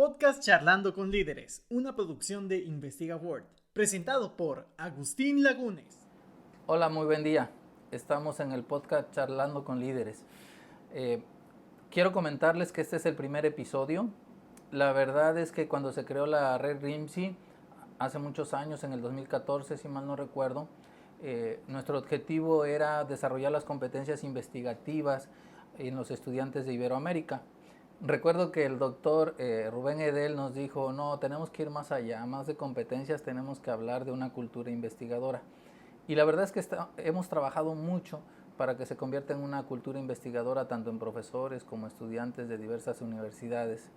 Podcast Charlando con Líderes, una producción de Investiga World, presentado por Agustín Lagunes. Hola, muy buen día. Estamos en el podcast Charlando con Líderes. Quiero comentarles que este es el primer episodio. La verdad es que cuando se creó la red RIMSI, hace muchos años, en el 2014, si mal no recuerdo, nuestro objetivo era desarrollar las competencias investigativas en los estudiantes de Iberoamérica. Recuerdo que el doctor Rubén Edel nos dijo, no, tenemos que ir más allá, más de competencias, tenemos que hablar de una cultura investigadora. Y la verdad es que hemos trabajado mucho para que se convierta en una cultura investigadora tanto en profesores como estudiantes de diversas universidades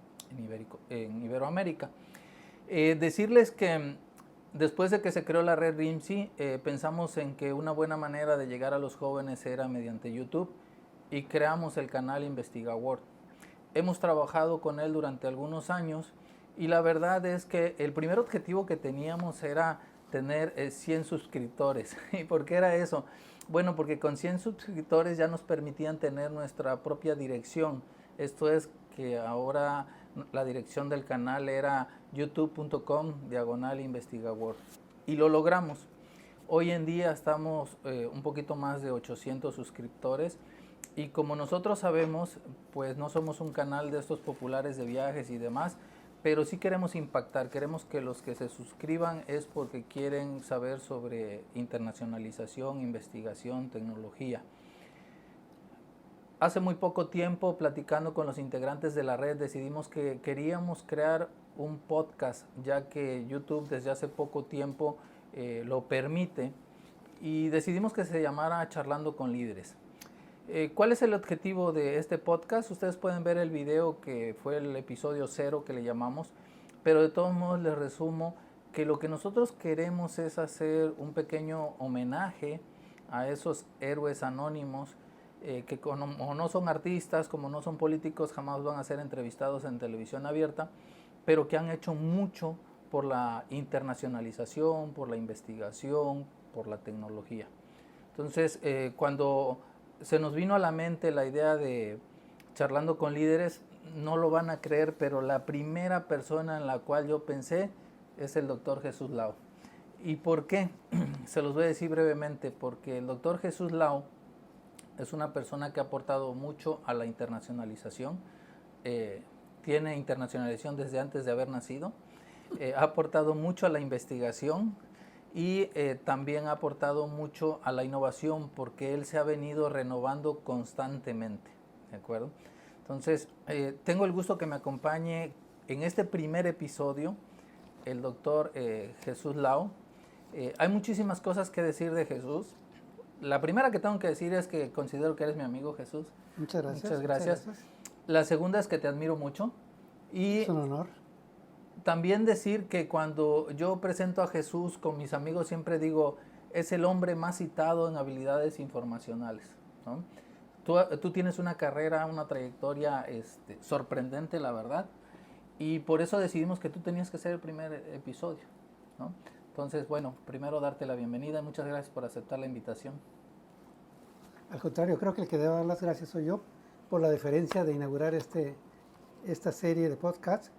en Iberoamérica. Decirles que después de que se creó la red RIMSI, pensamos en que una buena manera de llegar a los jóvenes era mediante YouTube y creamos el canal Investiga World. Hemos trabajado con él durante algunos años y la verdad es que el primer objetivo que teníamos era tener 100 suscriptores. ¿Y por qué era eso? Bueno, porque con 100 suscriptores ya nos permitían tener nuestra propia dirección. Esto es que ahora la dirección del canal era youtube.com/InvestigaWorld. Y lo logramos. Hoy en día estamos un poquito más de 800 suscriptores. Y como nosotros sabemos, pues no somos un canal de estos populares de viajes y demás, pero sí queremos impactar, queremos que los que se suscriban es porque quieren saber sobre internacionalización, investigación, tecnología. Hace muy poco tiempo, platicando con los integrantes de la red, decidimos que queríamos crear un podcast, ya que YouTube desde hace poco tiempo lo permite, y decidimos que se llamara Charlando con Líderes. ¿Cuál es el objetivo de este podcast? Ustedes pueden ver el video que fue el episodio 0 que le llamamos, pero de todos modos les resumo que lo que nosotros queremos es hacer un pequeño homenaje a esos héroes anónimos que como no son artistas, como no son políticos, jamás van a ser entrevistados en televisión abierta, pero que han hecho mucho por la internacionalización, por la investigación, por la tecnología. Entonces, cuando se nos vino a la mente la idea de Charlando con Líderes, no lo van a creer, pero la primera persona en la cual yo pensé es el doctor Jesús Lao. ¿Y por qué? Se los voy a decir brevemente, porque el doctor Jesús Lao es una persona que ha aportado mucho a la internacionalización, tiene internacionalización desde antes de haber nacido, ha aportado mucho a la investigación, y también ha aportado mucho a la innovación porque él se ha venido renovando constantemente, ¿de acuerdo? Entonces, tengo el gusto que me acompañe en este primer episodio el doctor Jesús Lao. Hay muchísimas cosas que decir de Jesús. La primera que tengo que decir es que considero que eres mi amigo, Jesús. Muchas gracias. Muchas gracias. La segunda es que te admiro mucho. Y es un honor. También decir que cuando yo presento a Jesús con mis amigos siempre digo, es el hombre más citado en habilidades informacionales, ¿no? Tú tienes una carrera, una trayectoria sorprendente, la verdad, y por eso decidimos que tú tenías que ser el primer episodio, ¿no? Entonces, bueno, primero darte la bienvenida y muchas gracias por aceptar la invitación. Al contrario, creo que el que debe dar las gracias soy yo por la deferencia de inaugurar esta serie de podcasts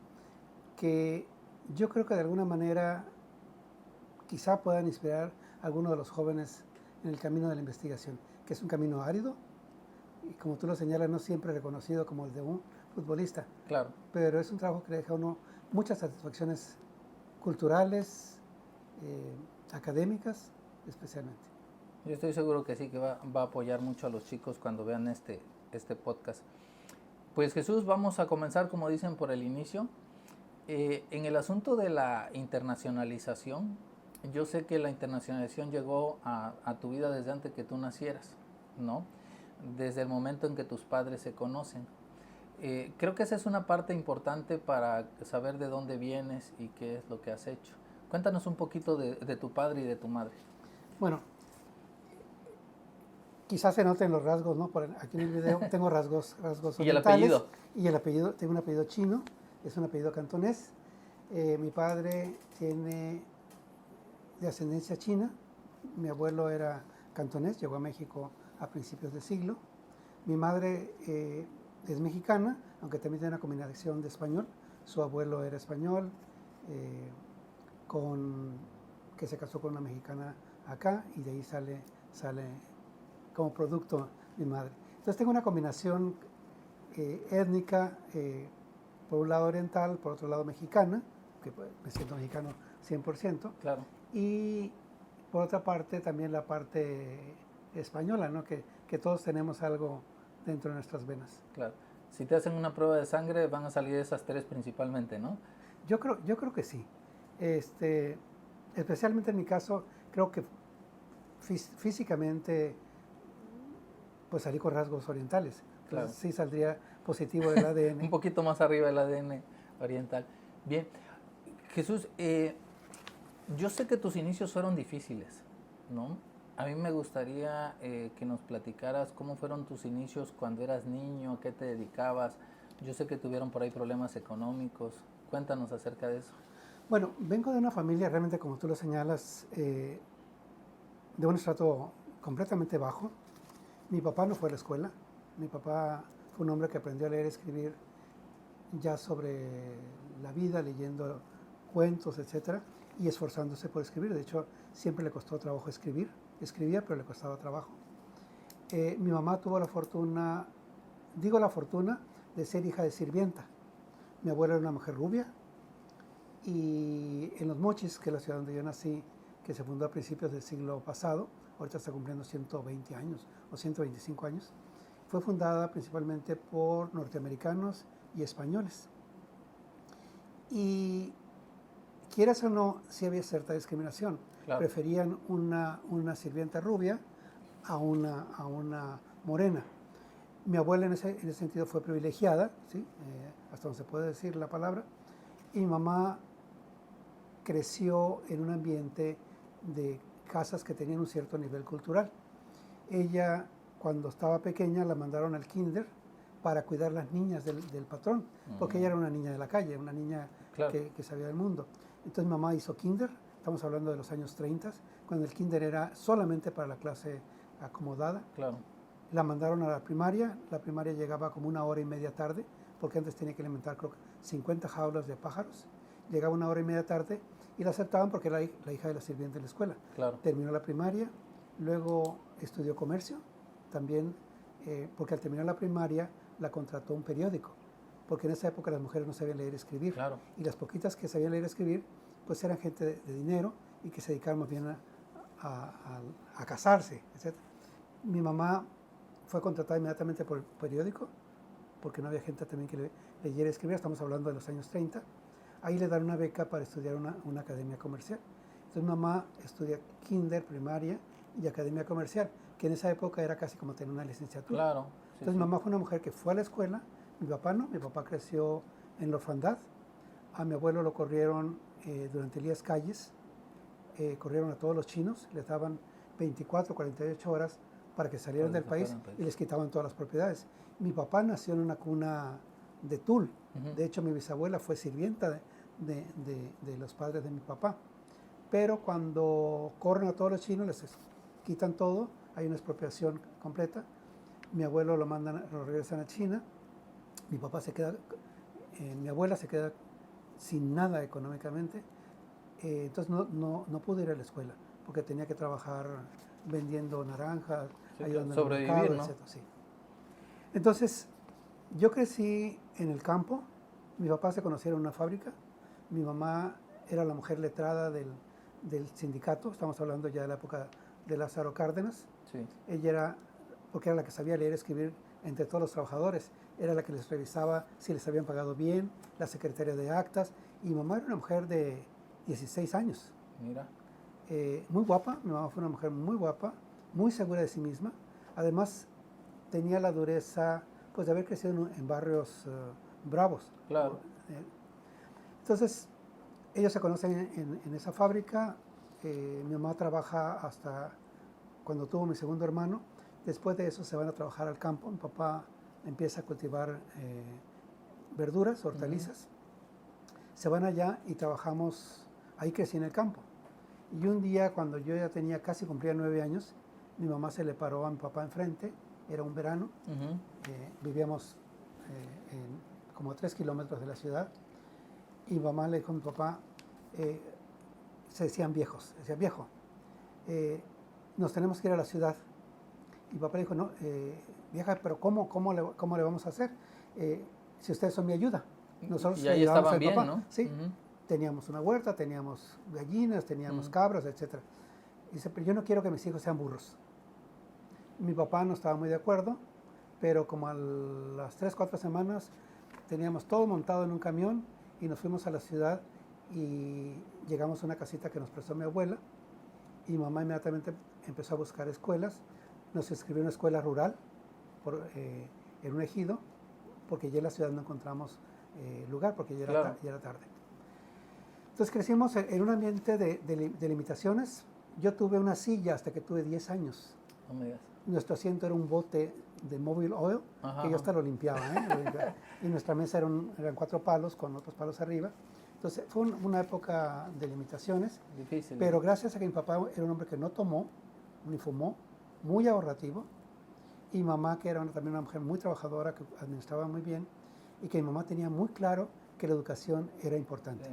que yo creo que de alguna manera quizá puedan inspirar a algunos de los jóvenes en el camino de la investigación, que es un camino árido y, como tú lo señalas, no siempre reconocido como el de un futbolista. Claro. Pero es un trabajo que deja a uno muchas satisfacciones culturales, académicas especialmente. Yo estoy seguro que sí, que va a apoyar mucho a los chicos cuando vean este podcast. Pues Jesús, vamos a comenzar, como dicen, por el inicio. En el asunto de la internacionalización, yo sé que la internacionalización llegó a tu vida desde antes que tú nacieras, ¿no? Desde el momento en que tus padres se conocen. Creo que esa es una parte importante para saber de dónde vienes y qué es lo que has hecho. Cuéntanos un poquito de tu padre y de tu madre. Bueno, quizás se noten los rasgos, ¿no? Aquí en el video tengo rasgos orientales. ¿Y el apellido? Y el apellido, tengo un apellido chino, es un apellido cantonés. Mi padre tiene de ascendencia china, mi abuelo era cantonés, llegó a México a principios del siglo. Mi madre es mexicana, aunque también tiene una combinación de español, Su abuelo era español, eh, que se casó con una mexicana acá y de ahí sale como producto mi madre. Entonces tengo una combinación étnica, por un lado oriental, por otro lado mexicana, que pues, me siento mexicano 100%, Claro. y por otra parte también la parte española, ¿no? Que todos tenemos algo dentro de nuestras venas. Claro. Si te hacen una prueba de sangre, van a salir esas tres principalmente, ¿no? Yo creo que sí. Especialmente en mi caso, creo que físicamente pues salí con rasgos orientales. Entonces Claro. sí saldría positivo el ADN. Un poquito más arriba del ADN oriental. Bien. Jesús, yo sé que tus inicios fueron difíciles, ¿no? A mí me gustaría que nos platicaras cómo fueron tus inicios cuando eras niño, a qué te dedicabas. Yo sé que tuvieron por ahí problemas económicos. Cuéntanos acerca de eso. Bueno, vengo de una familia realmente, como tú lo señalas, de un estrato completamente bajo. Mi papá no fue a la escuela. Mi papá fue un hombre que aprendió a leer y escribir ya sobre la vida, leyendo cuentos, etcétera, y esforzándose por escribir. De hecho, siempre le costó trabajo escribir. Escribía, pero le costaba trabajo. Mi mamá tuvo la fortuna de ser hija de sirvienta. Mi abuela era una mujer rubia, y en Los Mochis, que es la ciudad donde yo nací, que se fundó a principios del siglo pasado, ahorita está cumpliendo 120 años o 125 años, fue fundada principalmente por norteamericanos y españoles. Y quieras o no, sí había cierta discriminación. Claro. Preferían una sirvienta rubia a una morena. Mi abuela en ese sentido fue privilegiada, ¿sí? Hasta donde se puede decir la palabra, y mi mamá creció en un ambiente de casas que tenían un cierto nivel cultural. Ella, cuando estaba pequeña, la mandaron al kinder para cuidar las niñas del patrón, porque ella era una niña de la calle, una niña Claro. que sabía del mundo. Entonces mi mamá hizo kinder, estamos hablando de los años 30, cuando el kinder era solamente para la clase acomodada. Claro. La mandaron a la primaria llegaba como 1 hora y media tarde, porque antes tenía que alimentar creo que 50 jaulas de pájaros. Llegaba 1 hora y media tarde y la aceptaban porque era la hija de la sirvienta de la escuela. Claro. Terminó la primaria, luego estudió comercio, también porque al terminar la primaria la contrató un periódico, porque en esa época las mujeres no sabían leer y escribir. Claro. Y las poquitas que sabían leer y escribir, pues eran gente de dinero y que se dedicaban más bien a casarse, etc. Mi mamá fue contratada inmediatamente por el periódico, porque no había gente también que leyera y escribiera, estamos hablando de los años 30. Ahí le dan una beca para estudiar una academia comercial. Entonces mamá estudia kinder, primaria y academia comercial, que en esa época era casi como tener una licenciatura. Claro. Sí, Entonces sí. mamá fue una mujer que fue a la escuela, mi papá no, mi papá creció en la orfandad. A mi abuelo lo corrieron durante Elías Calles, corrieron a todos los chinos, les daban 24, 48 horas para que salieran del país y les quitaban todas las propiedades. Mi papá nació en una cuna de tul. De hecho, mi bisabuela fue sirvienta de los padres de mi papá. Pero cuando corren a todos los chinos, les quitan todo, hay una expropiación completa. Mi abuelo lo regresan a China. Mi papá mi abuela se queda sin nada económicamente. Entonces no pudo ir a la escuela porque tenía que trabajar vendiendo naranjas, sí, ayudando en sobrevivir, el mercado, ¿no? etc. Sí. Entonces, yo crecí en el campo. Mi papá se conocía en una fábrica. Mi mamá era la mujer letrada del sindicato. Estamos hablando ya de la época de Lázaro Cárdenas. Sí. Ella era, porque era la que sabía leer y escribir entre todos los trabajadores, era la que les revisaba si les habían pagado bien, la secretaria de actas. Y mi mamá era una mujer de 16 años. Mira. Muy guapa, mi mamá fue una mujer muy guapa, muy segura de sí misma. Además, tenía la dureza pues, de haber crecido en barrios bravos. Claro. Entonces, ellos se conocen en esa fábrica. Mi mamá trabaja hasta cuando tuvo mi segundo hermano. Después de eso se van a trabajar al campo. Mi papá empieza a cultivar verduras, hortalizas. Se van allá y trabajamos, ahí crecí en el campo. Y un día, cuando yo ya tenía casi cumplía 9 años, mi mamá se le paró a mi papá enfrente, era un verano, vivíamos como a 3 kilómetros de la ciudad, y mamá le dijo a mi papá, se decían viejos, decía viejo, nos tenemos que ir a la ciudad. Y papá le dijo, no, vieja, pero ¿cómo le vamos a hacer? Si ustedes son mi ayuda. Nosotros y ahí ayudábamos estaban a mi bien, papá. ¿no? Sí, teníamos una huerta, teníamos gallinas, teníamos cabras, etc. Y dice, pero yo no quiero que mis hijos sean burros. Mi papá no estaba muy de acuerdo, pero como a las 3, 4 semanas teníamos todo montado en un camión y nos fuimos a la ciudad y llegamos a una casita que nos prestó mi abuela y mi mamá inmediatamente empezó a buscar escuelas. Nos inscribió en una escuela rural en un ejido, porque ya en la ciudad no encontramos lugar, porque ya era tarde. Entonces crecimos en un ambiente de limitaciones. Yo tuve una silla hasta que tuve 10 años. No me digas. Nuestro asiento era un bote de Mobil Oil, que yo hasta lo limpiaba, y nuestra mesa eran 4 palos con otros palos arriba. Entonces fue una época de limitaciones. Difícil. Pero gracias a que mi papá era un hombre que no tomó ni fumó, muy ahorrativo, y mamá, que era también una mujer muy trabajadora, que administraba muy bien, y que mi mamá tenía muy claro que la educación era importante.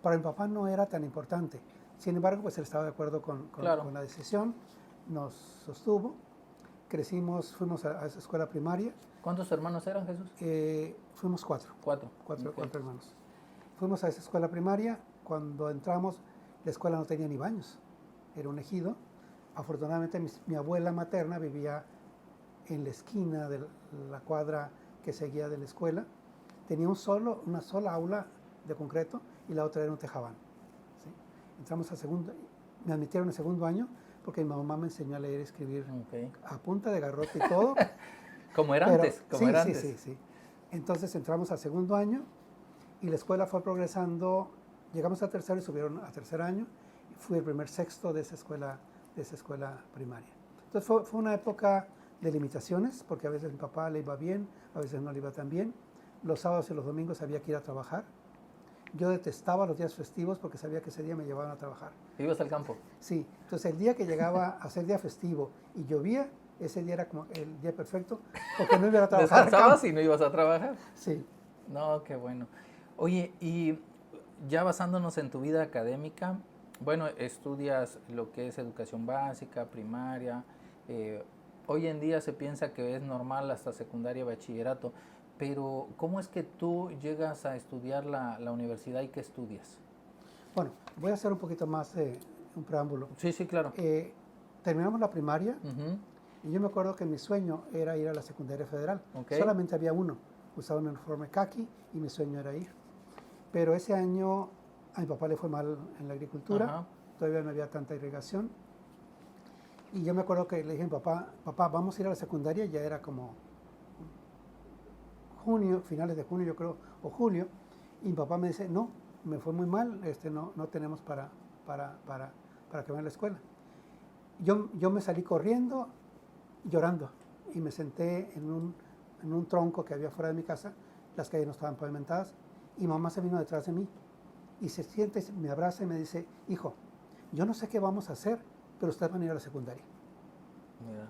Para mi papá no era tan importante. Sin embargo, pues él estaba de acuerdo con la decisión, nos sostuvo, crecimos, fuimos a esa escuela primaria. ¿Cuántos hermanos eran, Jesús? Fuimos 4. 4. Cuatro hermanos. Fuimos a esa escuela primaria. Cuando entramos, la escuela no tenía ni baños, era un ejido. Afortunadamente mi abuela materna vivía en la esquina de la cuadra que seguía de la escuela. Tenía una sola aula de concreto y la otra era un tejabán. ¿Sí? Entramos a segundo, me admitieron en segundo año porque mi mamá me enseñó a leer y escribir a punta de garrote y todo. Como era antes. Sí. Entonces entramos al segundo año y la escuela fue progresando. Llegamos a tercero y subieron a tercer año. Fui el primer sexto de esa escuela primaria. Entonces fue una época de limitaciones, porque a veces mi papá le iba bien, a veces no le iba tan bien. Los sábados y los domingos había que ir a trabajar. Yo detestaba los días festivos porque sabía que ese día me llevaban a trabajar. ¿Ibas al campo? Sí, entonces el día que llegaba a ser día festivo y llovía, ese día era como el día perfecto porque no iba a trabajar. ¿Descansabas y no ibas a trabajar? Sí. No, qué bueno. Oye, y ya basándonos en tu vida académica, bueno, estudias lo que es educación básica, primaria. Hoy en día se piensa que es normal hasta secundaria, bachillerato. Pero, ¿cómo es que tú llegas a estudiar la universidad y qué estudias? Bueno, voy a hacer un poquito más de un preámbulo. Sí, claro. Terminamos la primaria y yo me acuerdo que mi sueño era ir a la secundaria federal. Solamente había uno. Usaba un uniforme caqui y mi sueño era ir. Pero ese año a mi papá le fue mal en la agricultura. Todavía no había tanta irrigación. Y yo me acuerdo que le dije a mi papá, vamos a ir a la secundaria. Ya era como junio, finales de junio yo creo, o julio, y mi papá me dice, no, me fue muy mal, no tenemos para que vaya a la escuela. Yo me salí corriendo, llorando, y me senté en un tronco que había fuera de mi casa, las calles no estaban pavimentadas, y mamá se vino detrás de mí, y se siente, me abraza y me dice, hijo, yo no sé qué vamos a hacer, pero ustedes van a ir a la secundaria. Mira.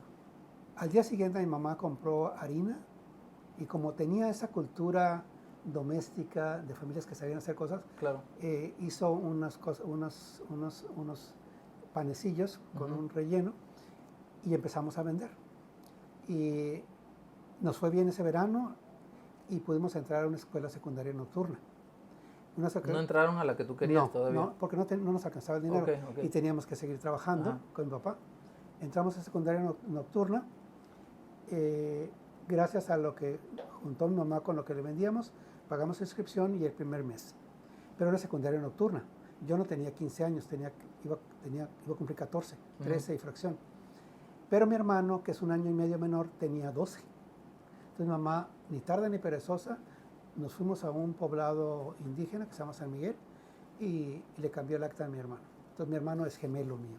Al día siguiente mi mamá compró harina, y como tenía esa cultura doméstica de familias que sabían hacer cosas, hizo unos panecillos con un relleno y empezamos a vender. Y nos fue bien ese verano y pudimos entrar a una escuela secundaria nocturna. ¿No entraron a la que tú querías todavía? No, porque no nos alcanzaba el dinero y teníamos que seguir trabajando con mi papá. Entramos a secundaria nocturna. Gracias a lo que juntó mi mamá con lo que le vendíamos, pagamos inscripción y el primer mes. Pero era secundaria nocturna. Yo no tenía 15 años, iba a cumplir 14, 13 y fracción. Pero mi hermano, que es un año y medio menor, tenía 12. Entonces mi mamá, ni tarda ni perezosa, nos fuimos a un poblado indígena que se llama San Miguel y le cambió el acta a mi hermano. Entonces mi hermano es gemelo mío,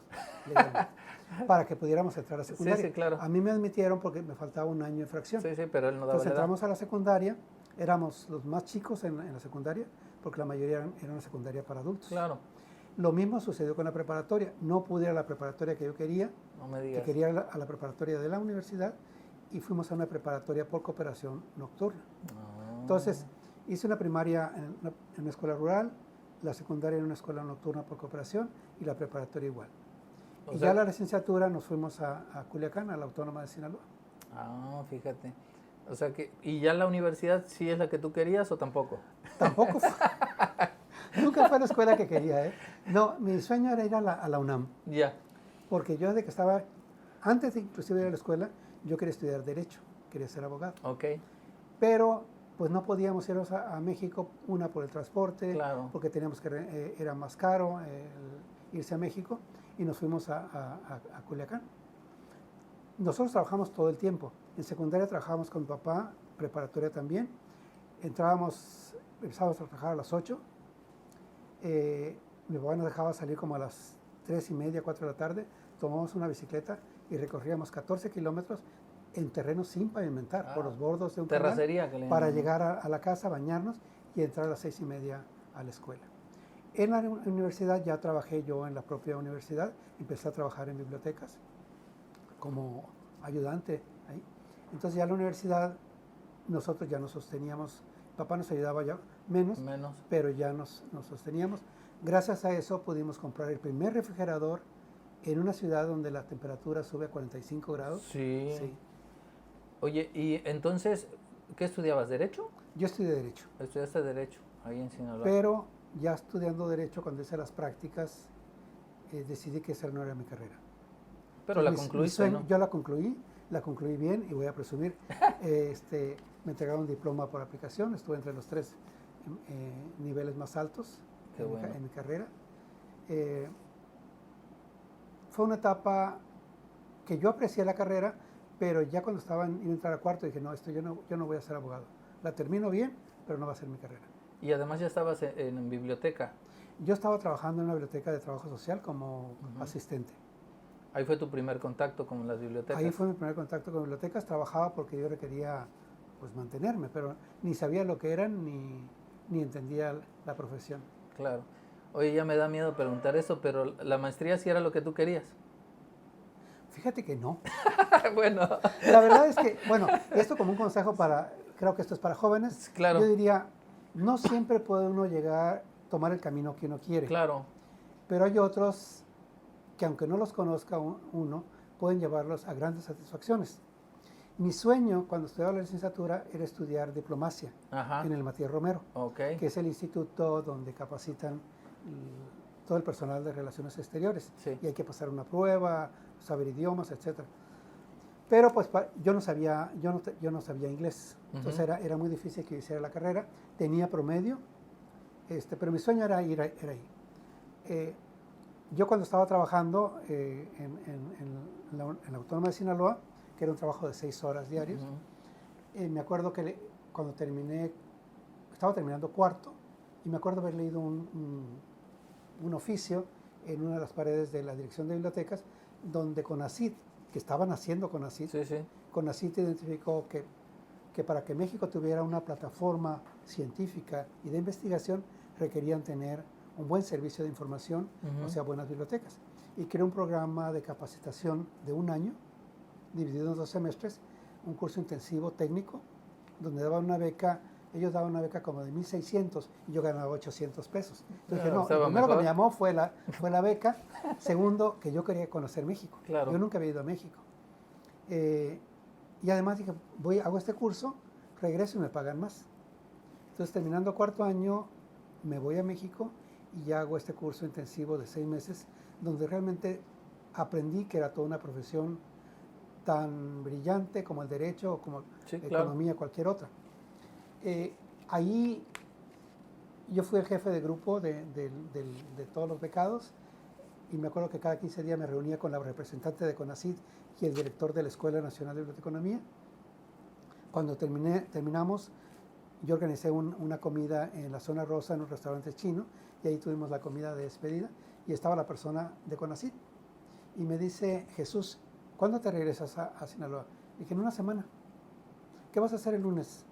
para que pudiéramos entrar a secundaria. Sí, claro. A mí me admitieron porque me faltaba un año de fracción. Sí, pero él no daba. Entonces entramos a la secundaria, éramos los más chicos en la secundaria, porque la mayoría era una secundaria para adultos. Claro. Lo mismo sucedió con la preparatoria. No pude ir a la preparatoria que yo quería, no me digas. que quería ir a la preparatoria de la universidad, y fuimos a una preparatoria por cooperación nocturna. Entonces, Hice una primaria en una escuela rural, la secundaria en una escuela nocturna por cooperación y la preparatoria igual. O Y sea, ya la licenciatura nos fuimos a Culiacán, a la Autónoma de Sinaloa. fíjate. O sea que, ¿y ya la universidad sí es la que tú querías o tampoco? Tampoco fue, nunca fue la escuela que quería, ¿eh? No, mi sueño era ir a la UNAM, Ya, porque yo desde que estaba, antes de inclusive ir a la escuela, yo quería estudiar Derecho, quería ser abogado. ok, Pero pues no podíamos irnos a México, una por el transporte, claro. porque teníamos era más caro irse a México, y nos fuimos a Culiacán. Nosotros trabajamos todo el tiempo. En secundaria trabajábamos con mi papá, preparatoria también. Empezábamos a trabajar a las 8. Mi papá nos dejaba salir como a las 3:30, 4 de la tarde. Tomábamos una bicicleta y recorríamos 14 kilómetros en terreno sin pavimentar, por los bordos de un canal, Terracería que le para llaman, ¿no? llegar a la casa, bañarnos y entrar a las 6:30 a la escuela. En la universidad ya trabajé yo en la propia universidad, empecé a trabajar en bibliotecas como ayudante ahí. Entonces ya en la universidad nosotros ya nos sosteníamos, papá nos ayudaba ya menos, pero ya nos sosteníamos. Gracias a eso pudimos comprar el primer refrigerador en una ciudad donde la temperatura sube a 45 grados. Sí. Sí. Oye, y entonces, ¿qué estudiabas? ¿Derecho? Yo estudié Derecho, Estudiaste Derecho, ahí en Sinaloa. pero ya estudiando Derecho, cuando hice las prácticas, decidí que esa no era mi carrera. Pero la Entonces, concluiste, ¿no? Yo la concluí bien y voy a presumir. Me entregaron un diploma por aplicación, estuve entre los 3 niveles más altos Qué bueno. en mi carrera. Fue una etapa que yo aprecié la carrera, pero ya cuando iba a entrar a cuarto dije, no, yo no voy a ser abogado. La termino bien, pero no va a ser mi carrera. Y además ya estabas en biblioteca. Yo estaba trabajando en una biblioteca de trabajo social como asistente. Ahí fue tu primer contacto con las bibliotecas. Ahí fue mi primer contacto con bibliotecas. Trabajaba porque yo requería pues mantenerme, pero ni sabía lo que eran ni entendía la profesión. Claro. Oye, ya me da miedo preguntar eso, pero ¿la maestría sí era lo que tú querías? Fíjate que no. Bueno. La verdad es que, bueno, esto como un consejo creo que esto es para jóvenes. Claro. Yo diría, no siempre puede uno tomar el camino que uno quiere. Claro. Pero hay otros que aunque no los conozca uno, pueden llevarlos a grandes satisfacciones. Mi sueño cuando estudiaba la licenciatura era estudiar diplomacia en el Matías Romero, que es el instituto donde capacitan todo el personal de relaciones exteriores. Sí. Y hay que pasar una prueba, saber idiomas, etc. Pero pues yo no sabía inglés, entonces era muy difícil que hiciera la carrera. Tenía promedio, pero mi sueño era ir ahí. Yo cuando estaba trabajando en la Autónoma de Sinaloa, que era un trabajo de 6 horas diarios, me acuerdo que cuando estaba terminando cuarto, y me acuerdo haber leído un oficio en una de las paredes de la Dirección de Bibliotecas, donde CONACYT, que estaban haciendo CONACYT, CONACYT identificó que para que México tuviera una plataforma científica y de investigación, requerían tener un buen servicio de información, o sea, buenas bibliotecas. Y creó un programa de capacitación de 1 año, dividido en 2 semestres, un curso intensivo técnico, donde daban una beca, ellos daban una beca como de 1,600 y yo ganaba 800 pesos. Entonces dije, no, lo primero que me llamó fue la beca. Segundo, que yo quería conocer México. Claro. Yo nunca había ido a México. Y además dije, hago este curso, regreso y me pagan más. Entonces, terminando cuarto año, me voy a México y hago este curso intensivo de 6 meses, donde realmente aprendí que era toda una profesión tan brillante como el derecho o como economía, cualquier otra. Ahí yo fui el jefe de grupo de todos los becados y me acuerdo que cada 15 días me reunía con la representante de CONACYT y el director de la Escuela Nacional de Biblioteconomía. Cuando terminamos, yo organicé una comida en la zona rosa en un restaurante chino y ahí tuvimos la comida de despedida y estaba la persona de CONACYT y me dice, Jesús, ¿cuándo te regresas a Sinaloa? Le dije, en 1 semana. ¿Qué vas a hacer el lunes?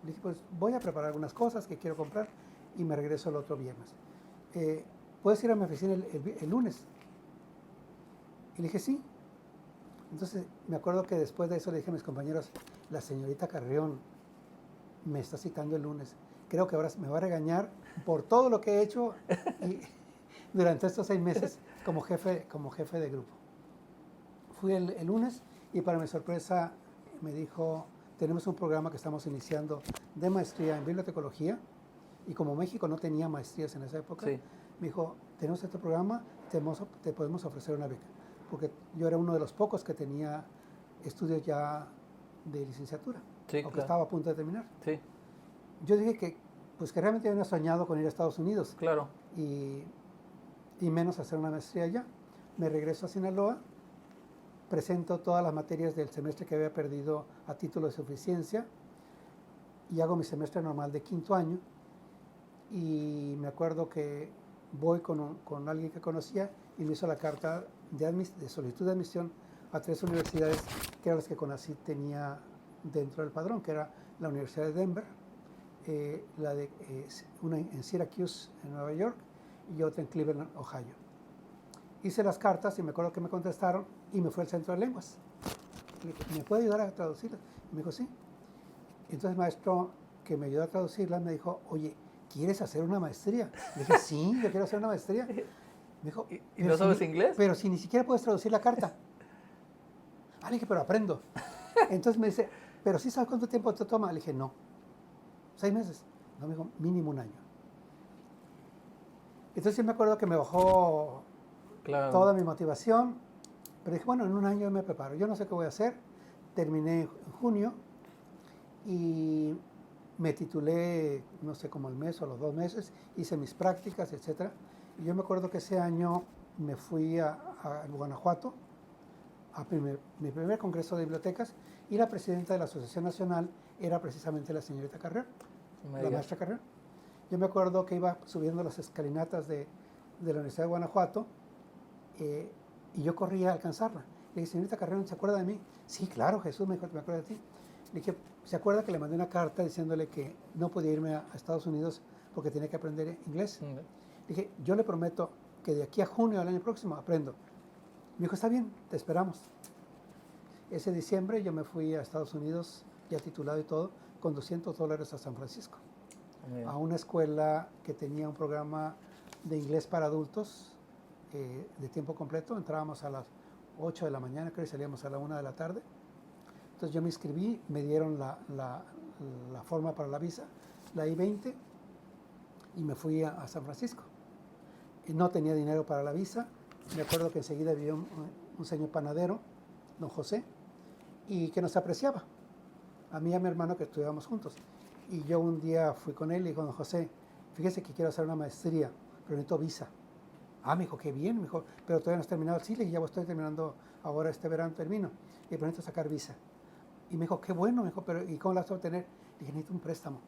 Le dije, pues voy a preparar algunas cosas que quiero comprar y me regreso el otro viernes. ¿Puedes ir a mi oficina el lunes? Y le dije, sí. Entonces me acuerdo que después de eso le dije a mis compañeros, la señorita Carrión me está citando el lunes. creo que ahora me va a regañar por todo lo que he hecho y durante estos 6 meses como jefe de grupo. Fui el lunes y para mi sorpresa me dijo, tenemos un programa que estamos iniciando de maestría en bibliotecología y como México no tenía maestrías en esa época, Sí. me dijo, tenemos este programa, te podemos ofrecer una beca, porque yo era uno de los pocos que tenía estudios ya de licenciatura, Sí, o que claro. estaba a punto de terminar. Sí, Yo dije que, pues que realmente había soñado con ir a Estados Unidos claro. y menos hacer una maestría allá. Me regreso a Sinaloa, presento todas las materias del semestre que había perdido a título de suficiencia y hago mi semestre normal de 5º año. Y me acuerdo que voy con alguien que conocía y me hizo la carta de solicitud de admisión a 3 universidades que eran las que CONACYT tenía dentro del padrón, que era la Universidad de Denver, una en Syracuse, en Nueva York, y otra en Cleveland, Ohio. Hice las cartas y me acuerdo que me contestaron y me fui al centro de lenguas. Le dije, ¿me puede ayudar a traducirlas? Y me dijo, sí. Entonces el maestro que me ayudó a traducirlas me dijo, oye, ¿quieres hacer una maestría? Le dije, sí, yo quiero hacer una maestría. Me dijo, ¿Y no sabes inglés? Pero si ni siquiera puedes traducir la carta. Le dije, pero aprendo. Entonces me dice, pero sí sabes cuánto tiempo te toma. Le dije, no. 6 meses. No, me dijo, mínimo 1 año. Entonces me acuerdo que me bajó toda mi motivación, pero dije, bueno, en 1 año me preparo. Yo no sé qué voy a hacer. Terminé en junio y me titulé, no sé, como el mes o los 2 meses, hice mis prácticas, etc. Y yo me acuerdo que ese año me fui a Guanajuato, a mi primer congreso de bibliotecas, y la presidenta de la Asociación Nacional era precisamente la señorita Carrión, la maestra Carrión. Yo me acuerdo que iba subiendo las escalinatas de la Universidad de Guanajuato y yo corría a alcanzarla. Le dije, señorita Carrión, ¿se acuerda de mí? Sí, claro, Jesús, me acuerdo de ti. Le dije, ¿se acuerda que le mandé una carta diciéndole que no podía irme a Estados Unidos porque tenía que aprender inglés? Le dije, yo le prometo que de aquí a junio del año próximo aprendo. Me dijo, está bien, te esperamos. Ese diciembre yo me fui a Estados Unidos, ya titulado y todo, con $200 a San Francisco, a una escuela que tenía un programa de inglés para adultos de tiempo completo. Entrábamos a las 8 de la mañana, creo, y salíamos a la 1 de la tarde. Entonces yo me inscribí, me dieron la forma para la visa, la I-20, y me fui a San Francisco. Y no tenía dinero para la visa. Me acuerdo que enseguida vi un señor panadero, don José, y que nos apreciaba, a mí y a mi hermano, que estudiábamos juntos. Y yo un día fui con él y le dijo, don José, fíjese que quiero hacer una maestría, pero necesito visa. Me dijo, qué bien, me dijo, pero todavía no has terminado. Sí, le dije, ya estoy terminando ahora, este verano termino, y pero necesito sacar visa. Y me dijo, qué bueno, me dijo, pero ¿y cómo la vas a obtener? Le dije, necesito un préstamo.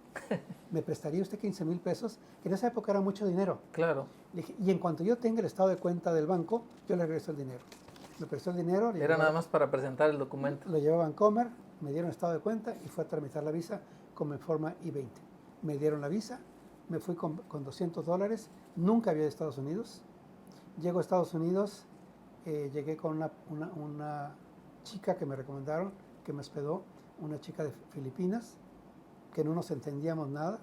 ¿Me prestaría usted 15,000 pesos? Que en esa época era mucho dinero. Claro. Le dije, y en cuanto yo tenga el estado de cuenta del banco, yo le regreso el dinero. Me prestó el dinero. Era nada más para presentar el documento. Lo llevé a Vancomer, me dieron estado de cuenta y fue a tramitar la visa como en forma I-20. Me dieron la visa, me fui con $200, nunca había ido a Estados Unidos. Llego a Estados Unidos, llegué con una chica que me recomendaron, que me hospedó, una chica de Filipinas, que no nos entendíamos nada.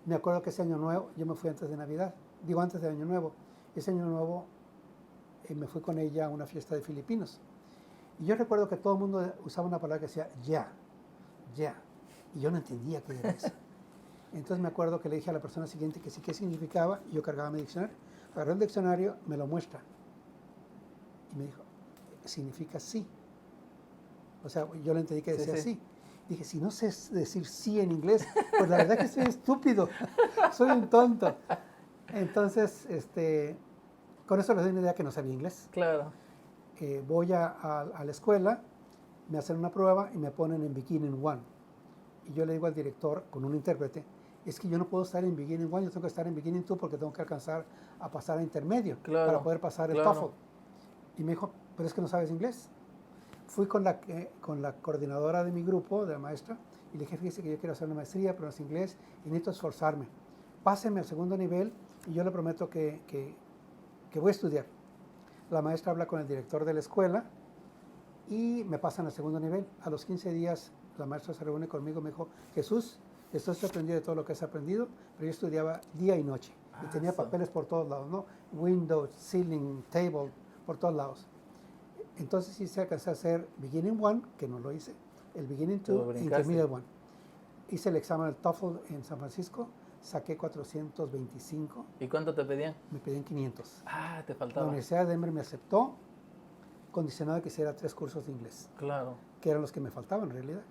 Me acuerdo que ese año nuevo, yo me fui antes de Navidad, antes de Año Nuevo. Ese Año Nuevo me fui con ella a una fiesta de filipinos. Y yo recuerdo que todo el mundo usaba una palabra que decía ya. Y yo no entendía qué era eso. Entonces me acuerdo que le dije a la persona siguiente que sí qué significaba, y yo cargaba mi diccionario. Agarré el diccionario, me lo muestra. Y me dijo, significa sí. O sea, yo le entendí que decía sí. Dije, si no sé decir sí en inglés, pues la verdad que soy estúpido, soy un tonto. Entonces, con eso les doy una idea que no sabía inglés. Claro. Voy a la escuela, me hacen una prueba y me ponen en Beginning 1. Y yo le digo al director, con un intérprete, es que yo no puedo estar en Beginning 1, yo tengo que estar en Beginning 2 porque tengo que alcanzar a pasar a intermedio para poder pasar el TOEFL. Y me dijo, pero es que no sabes inglés. Fui con la coordinadora de mi grupo, de la maestra, y le dije, fíjese que yo quiero hacer una maestría, pero no es inglés, y necesito esforzarme. Pásenme al segundo nivel y yo le prometo que voy a estudiar. La maestra habla con el director de la escuela y me pasan al segundo nivel. A los 15 días la maestra se reúne conmigo y me dijo, Jesús, Estoy sorprendido de todo lo que has aprendido, pero yo estudiaba día y noche. Y tenía papeles por todos lados, ¿no? Windows, ceiling, table, por todos lados. Entonces sí se alcancé a hacer Beginning 1, que no lo hice, el Beginning 2 e Intermediate 1. Hice el examen del TOEFL en San Francisco, saqué 425. ¿Y cuánto te pedían? Me pedían 500. Ah, te La faltaba. Universidad de Denver me aceptó, condicionado a que hiciera 3 cursos de inglés, Claro. que eran los que me faltaban en realidad.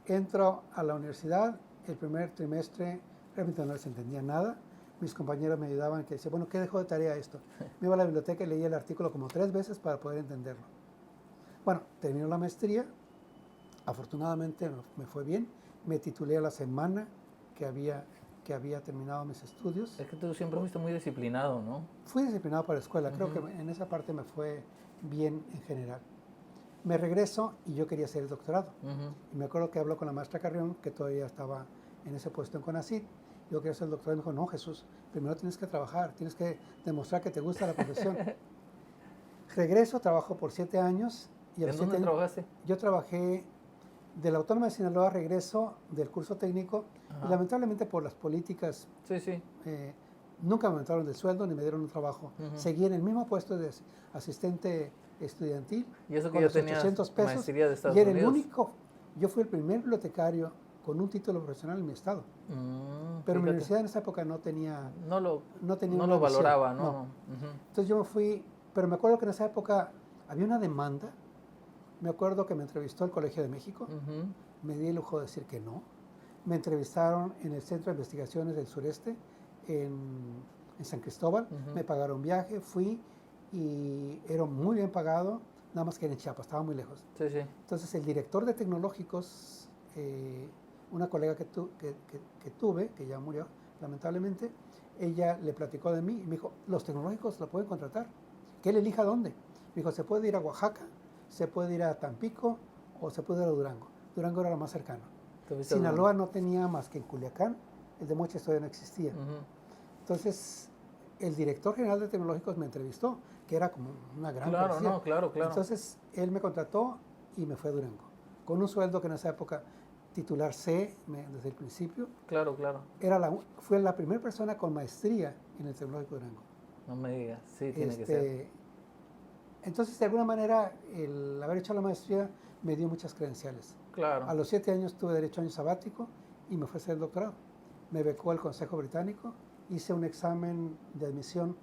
Entro a la universidad, el primer trimestre realmente no les entendía nada. Mis compañeros me ayudaban, que decían, bueno, ¿qué dejó de tarea esto? Me iba a la biblioteca y leía el artículo como 3 veces para poder entenderlo. Bueno, terminó la maestría, afortunadamente me fue bien, me titulé a la semana que había terminado mis estudios. Es que tú siempre fuiste muy disciplinado, ¿no? Fui disciplinado para la escuela, creo que en esa parte me fue bien en general. Me regreso y yo quería hacer el doctorado. Y me acuerdo que habló con la maestra Carrión, que todavía estaba en ese puesto en CONACYT. Yo quería hacer el doctorado y me dijo, no, Jesús, primero tienes que trabajar, tienes que demostrar que te gusta la profesión. Regreso, trabajo por 7 años. Y ¿En dónde trabajaste? Yo trabajé de la Autónoma de Sinaloa, regreso del curso técnico. Y lamentablemente por las políticas, nunca me aumentaron el sueldo ni me dieron un trabajo. Seguí en el mismo puesto de asistente estudiantil. Y eso que con ya los tenías 800 pesos. maestría de Estados y era Unidos. el único, yo fui el primer bibliotecario con un título profesional en mi estado. Pero mi universidad en esa época no tenía no lo una valoraba, visión, ¿no? Entonces yo me fui, pero me acuerdo que en esa época había una demanda. Me acuerdo que me entrevistó el Colegio de México. Me di el lujo de decir que no. Me entrevistaron en el Centro de Investigaciones del Sureste, en San Cristóbal. Me pagaron viaje, fui y era muy bien pagado, nada más que era en Chiapas, estaba muy lejos. Entonces el director de tecnológicos, una colega que tuve, que ya murió lamentablemente, ella le platicó de mí y me dijo, los tecnológicos la pueden contratar, que él elija dónde. Me dijo, se puede ir a Oaxaca, se puede ir a Tampico o se puede ir a Durango. Durango era lo más cercano. Sinaloa no tenía más que en Culiacán, el de Mochis todavía no existía. Entonces, el director general de tecnológicos me entrevistó, que era como una gran policía. Claro. Entonces, él me contrató y me fue a Durango, con un sueldo que en esa época, titular C, desde el principio. Claro. Fue la primera persona con maestría en el Tecnológico de Durango. No me digas, sí, tiene que ser. Entonces, de alguna manera, el haber hecho la maestría me dio muchas credenciales. Claro. A los 7 años tuve derecho a año sabático y me fue a hacer el doctorado. Me becó el Consejo Británico, hice un examen de admisión,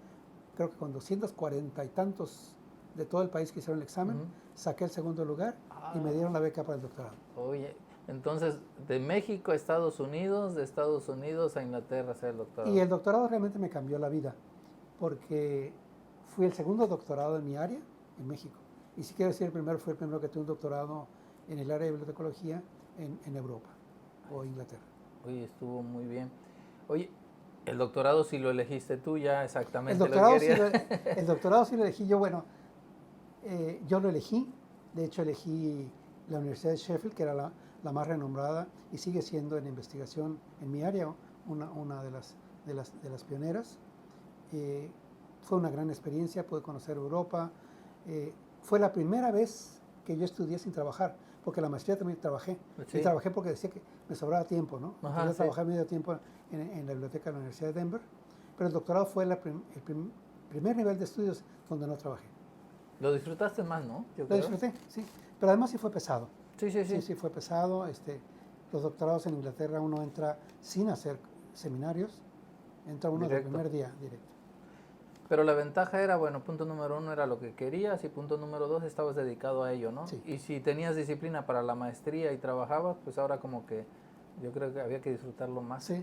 creo que con 240 y tantos de todo el país que hicieron el examen, saqué el segundo lugar y me dieron la beca para el doctorado. Oye, entonces, de México a Estados Unidos, de Estados Unidos a Inglaterra hacer el doctorado. Y el doctorado realmente me cambió la vida, porque fui el segundo doctorado en mi área en México. Y si quiero decir el primero, fue el primero que tuve un doctorado en el área de bibliotecología en Europa o Inglaterra. Oye, estuvo muy bien. Oye, el doctorado sí lo elegiste tú ya exactamente. El doctorado sí lo elegí yo. Bueno, yo lo elegí. De hecho, elegí la Universidad de Sheffield, que era la más renombrada y sigue siendo en investigación en mi área una de las pioneras. Fue una gran experiencia, pude conocer Europa. Fue la primera vez que yo estudié sin trabajar, porque la maestría también trabajé. Y trabajé porque decía que me sobraba tiempo, ¿no? Yo trabajé medio tiempo en la biblioteca de la Universidad de Denver, pero el doctorado fue el primer nivel de estudios donde no trabajé. Lo disfrutaste más, ¿no? Lo disfruté, sí. Pero además sí fue pesado. Sí, fue pesado. Los doctorados en Inglaterra uno entra sin hacer seminarios, entra uno del primer día directo. Pero la ventaja era, bueno, punto número 1 era lo que querías y punto número 2 estabas dedicado a ello, ¿no? Sí. Y si tenías disciplina para la maestría y trabajabas, pues ahora como que yo creo que había que disfrutarlo más. Sí.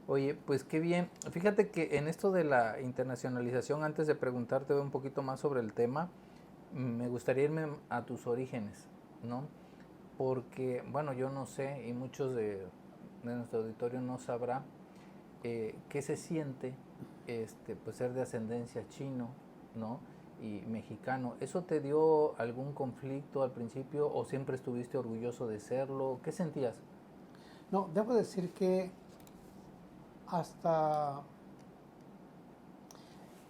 Oye, pues qué bien. Fíjate que en esto de la internacionalización, antes de preguntarte un poquito más sobre el tema, me gustaría irme a tus orígenes, ¿no? Porque, bueno, yo no sé y muchos de nuestro auditorio no sabrá qué se siente pues ser de ascendencia chino, ¿no? Y mexicano. ¿Eso te dio algún conflicto al principio o siempre estuviste orgulloso de serlo? ¿Qué sentías? No, debo decir que hasta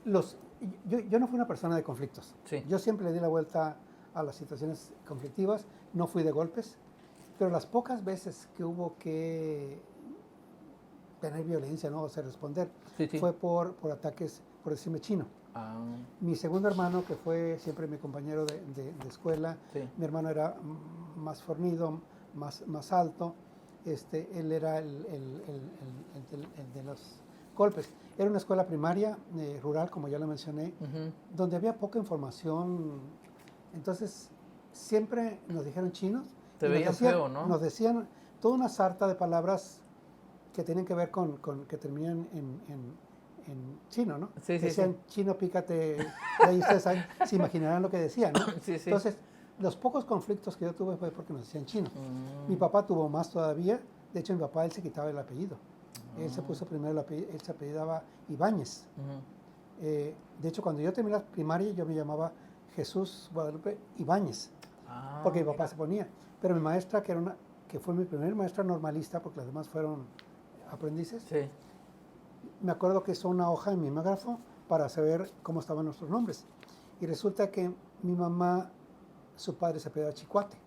yo no fui una persona de conflictos. Sí. Yo siempre le di la vuelta a las situaciones conflictivas, no fui de golpes. Pero las pocas veces que hubo que tener violencia, ¿no? O sea, responder, Sí, sí. fue por ataques, por decirme chino. Ah, Mi segundo hermano, que fue siempre mi compañero de escuela, sí. mi hermano era más fornido, más alto, él era el de los golpes. Era una escuela primaria rural, como ya lo mencioné, Ujú. donde había poca información. Entonces, siempre nos dijeron chinos. Te y veían feo, ¿no? Nos decían toda una sarta de palabras que tienen que ver con que terminan en chino, ¿no? Sí, sí, Decían, sí. chino, pícate. Y ahí ustedes se imaginarán lo que decían, ¿no? Sí, sí. Entonces, los pocos conflictos que yo tuve fue porque nos decían chino. Mm. Mi papá tuvo más todavía. De hecho, mi papá, él se quitaba el apellido. Él se Ah. puso primero el apellido, él se apellidaba Ibáñez. Ujú. De hecho, cuando yo terminé la primaria, yo me llamaba Jesús Guadalupe Ibáñez, Ah, porque mi papá mira. se ponía. Pero mi maestra, que fue mi primer maestra normalista, porque las demás fueron aprendices, Sí. me acuerdo que hizo una hoja en mimeógrafo para saber cómo estaban nuestros nombres. Y resulta que mi mamá, su padre se apellidaba Chicuate,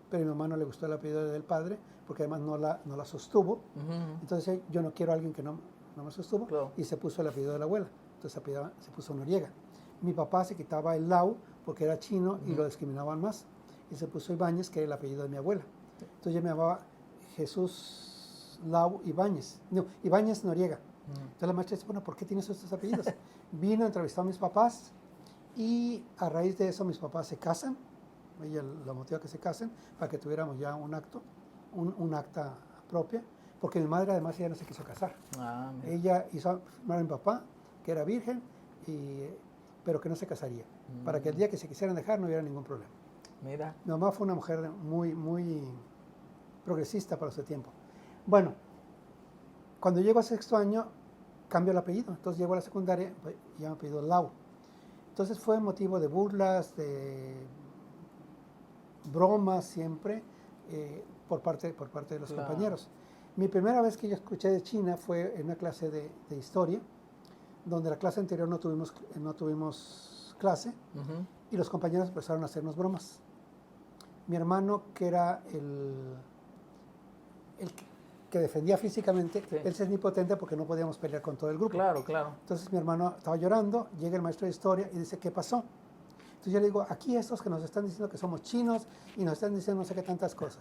pero a mi mamá no le gustó el apellido del padre, porque además no la sostuvo. Ujú. Entonces yo no quiero a alguien que no me sostuvo, Claro. y se puso el apellido de la abuela. Entonces se puso Noriega. Mi papá se quitaba el Lau porque era chino y lo discriminaban más. Y se puso Ibáñez, que era el apellido de mi abuela. Entonces yo me llamaba Jesús Lau Ibáñez. No, Ibáñez Noriega. Entonces la maestra dice, bueno, ¿por qué tienes estos apellidos? Vino, entrevistó a mis papás y a raíz de eso mis papás se casan. Ella lo motiva a que se casen para que tuviéramos ya un acto, un acta propia, porque mi madre además ya no se quiso casar. Ah, mira. Ella hizo firmar a mi papá, que era virgen, pero que no se casaría, para que el día que se quisieran dejar no hubiera ningún problema. Mira. Mi mamá fue una mujer muy progresista para su tiempo. Bueno, cuando llego a sexto año, cambio el apellido. Entonces llego a la secundaria y ya me apellido Lau. Entonces fue motivo de burlas, de bromas siempre, por parte de los Claro. compañeros. Mi primera vez que yo escuché de China fue en una clase de historia, donde la clase anterior no tuvimos clase, Ujú. y los compañeros empezaron a hacernos bromas. Mi hermano, que era el que defendía físicamente, Sí. él se es impotente porque no podíamos pelear con todo el grupo. Claro, claro. Entonces mi hermano estaba llorando, llega el maestro de historia y dice, ¿qué pasó? Entonces yo le digo, aquí estos que nos están diciendo que somos chinos y nos están diciendo no sé qué tantas cosas.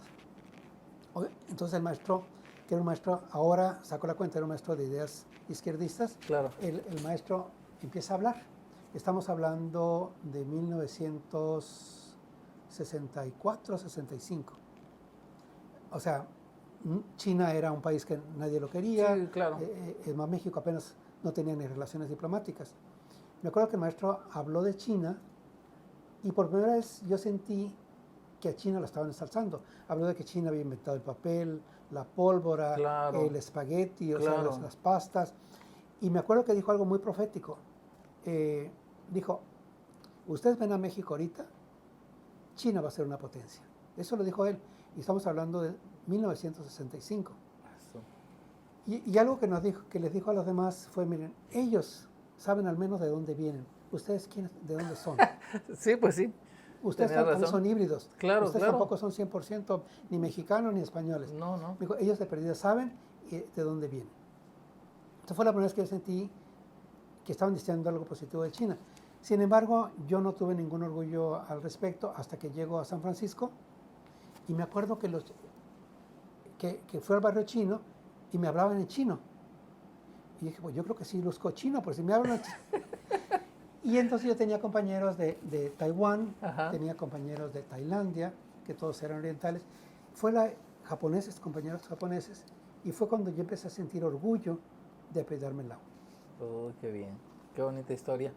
Entonces el maestro, que era un maestro, ahora saco la cuenta, era un maestro de ideas izquierdistas, Claro. el maestro empieza a hablar. Estamos hablando de 1964, 65. O sea, China era un país que nadie lo quería. Sí, claro. México apenas no tenía ni relaciones diplomáticas. Me acuerdo que el maestro habló de China y por primera vez yo sentí que a China lo estaban ensalzando. Habló de que China había inventado el papel, la pólvora, Claro. el espagueti, o Claro. sea, las pastas. Y me acuerdo que dijo algo muy profético. Dijo, ustedes ven a México ahorita, China va a ser una potencia. Eso lo dijo él. Y estamos hablando de 1965. Eso. Y algo que les dijo a los demás fue, miren, ellos saben al menos de dónde vienen. ¿Ustedes de dónde son? Sí, pues sí. Ustedes Tenía también razón. son híbridos. Claro, Ustedes claro. tampoco son 100% ni mexicanos ni españoles. No, no. Dijo, ellos de perdida saben de dónde vienen. Esta fue la primera vez que yo sentí que estaban diciendo algo positivo de China. Sin embargo, yo no tuve ningún orgullo al respecto hasta que llego a San Francisco y me acuerdo que fui al barrio chino y me hablaban en chino. Y dije, pues yo creo que sí luzco chino, por si me hablan chino. Y entonces yo tenía compañeros de Taiwán, Ajá. tenía compañeros de Tailandia, que todos eran orientales. Compañeros japoneses, y fue cuando yo empecé a sentir orgullo de apellidarme Lau. Oh, qué bien. Qué bonita historia.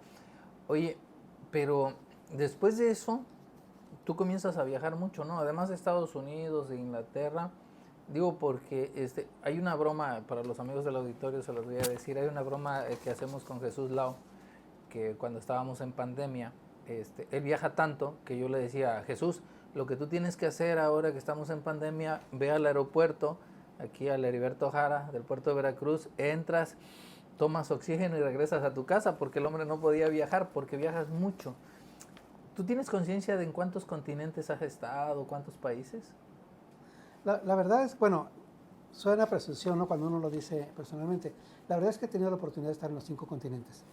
Oye, pero después de eso, tú comienzas a viajar mucho, ¿no? Además de Estados Unidos, de Inglaterra. Digo porque hay una broma, para los amigos del auditorio se los voy a decir, hay una broma que hacemos con Jesús Lau, que cuando estábamos en pandemia, él viaja tanto que yo le decía a Jesús, lo que tú tienes que hacer ahora que estamos en pandemia, ve al aeropuerto, aquí al Heriberto Jara, del puerto de Veracruz, entras, tomas oxígeno y regresas a tu casa, porque el hombre no podía viajar, porque viajas mucho. ¿Tú tienes conciencia de en cuántos continentes has estado, cuántos países? La verdad es, bueno, suena presunción, ¿no? Cuando uno lo dice personalmente. La verdad es que he tenido la oportunidad de estar en los 5 continentes.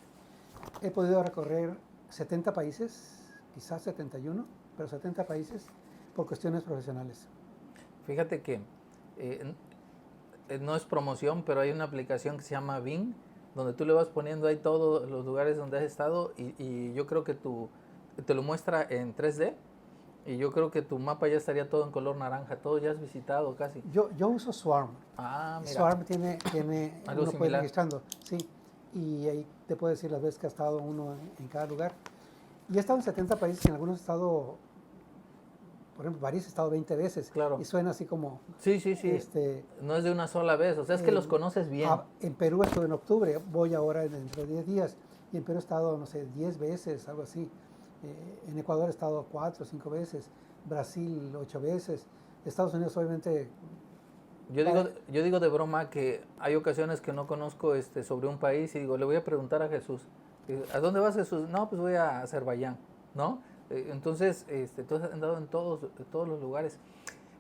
He podido recorrer 70 países, quizás 71, pero 70 países por cuestiones profesionales. Fíjate que eh, no es promoción, pero hay una aplicación que se llama Bing, donde tú le vas poniendo ahí todos los lugares donde has estado y yo creo que te lo muestra en 3D y yo creo que tu mapa ya estaría todo en color naranja, todo ya has visitado casi. Yo uso Swarm. Ah, mira, Swarm tiene algo uno puede ir similar. registrando, sí, y ahí te puede decir las veces que ha estado uno en cada lugar. Y he estado en 70 países, en algunos he estado, por ejemplo, París he estado 20 veces, Claro. y suena así como, Sí, sí, sí. No es de una sola vez, o sea, es que los conoces bien. En Perú estuve en octubre, voy ahora dentro de 10 días, y en Perú he estado, no sé, 10 veces, algo así. En Ecuador he estado 4 o 5 veces, Brasil 8 veces, Estados Unidos obviamente. Yo digo de broma que hay ocasiones que no conozco sobre un país y digo, le voy a preguntar a Jesús, ¿a dónde vas, Jesús? No, pues voy a Azerbaiyán, ¿no? Entonces, tú has andado en todos los lugares.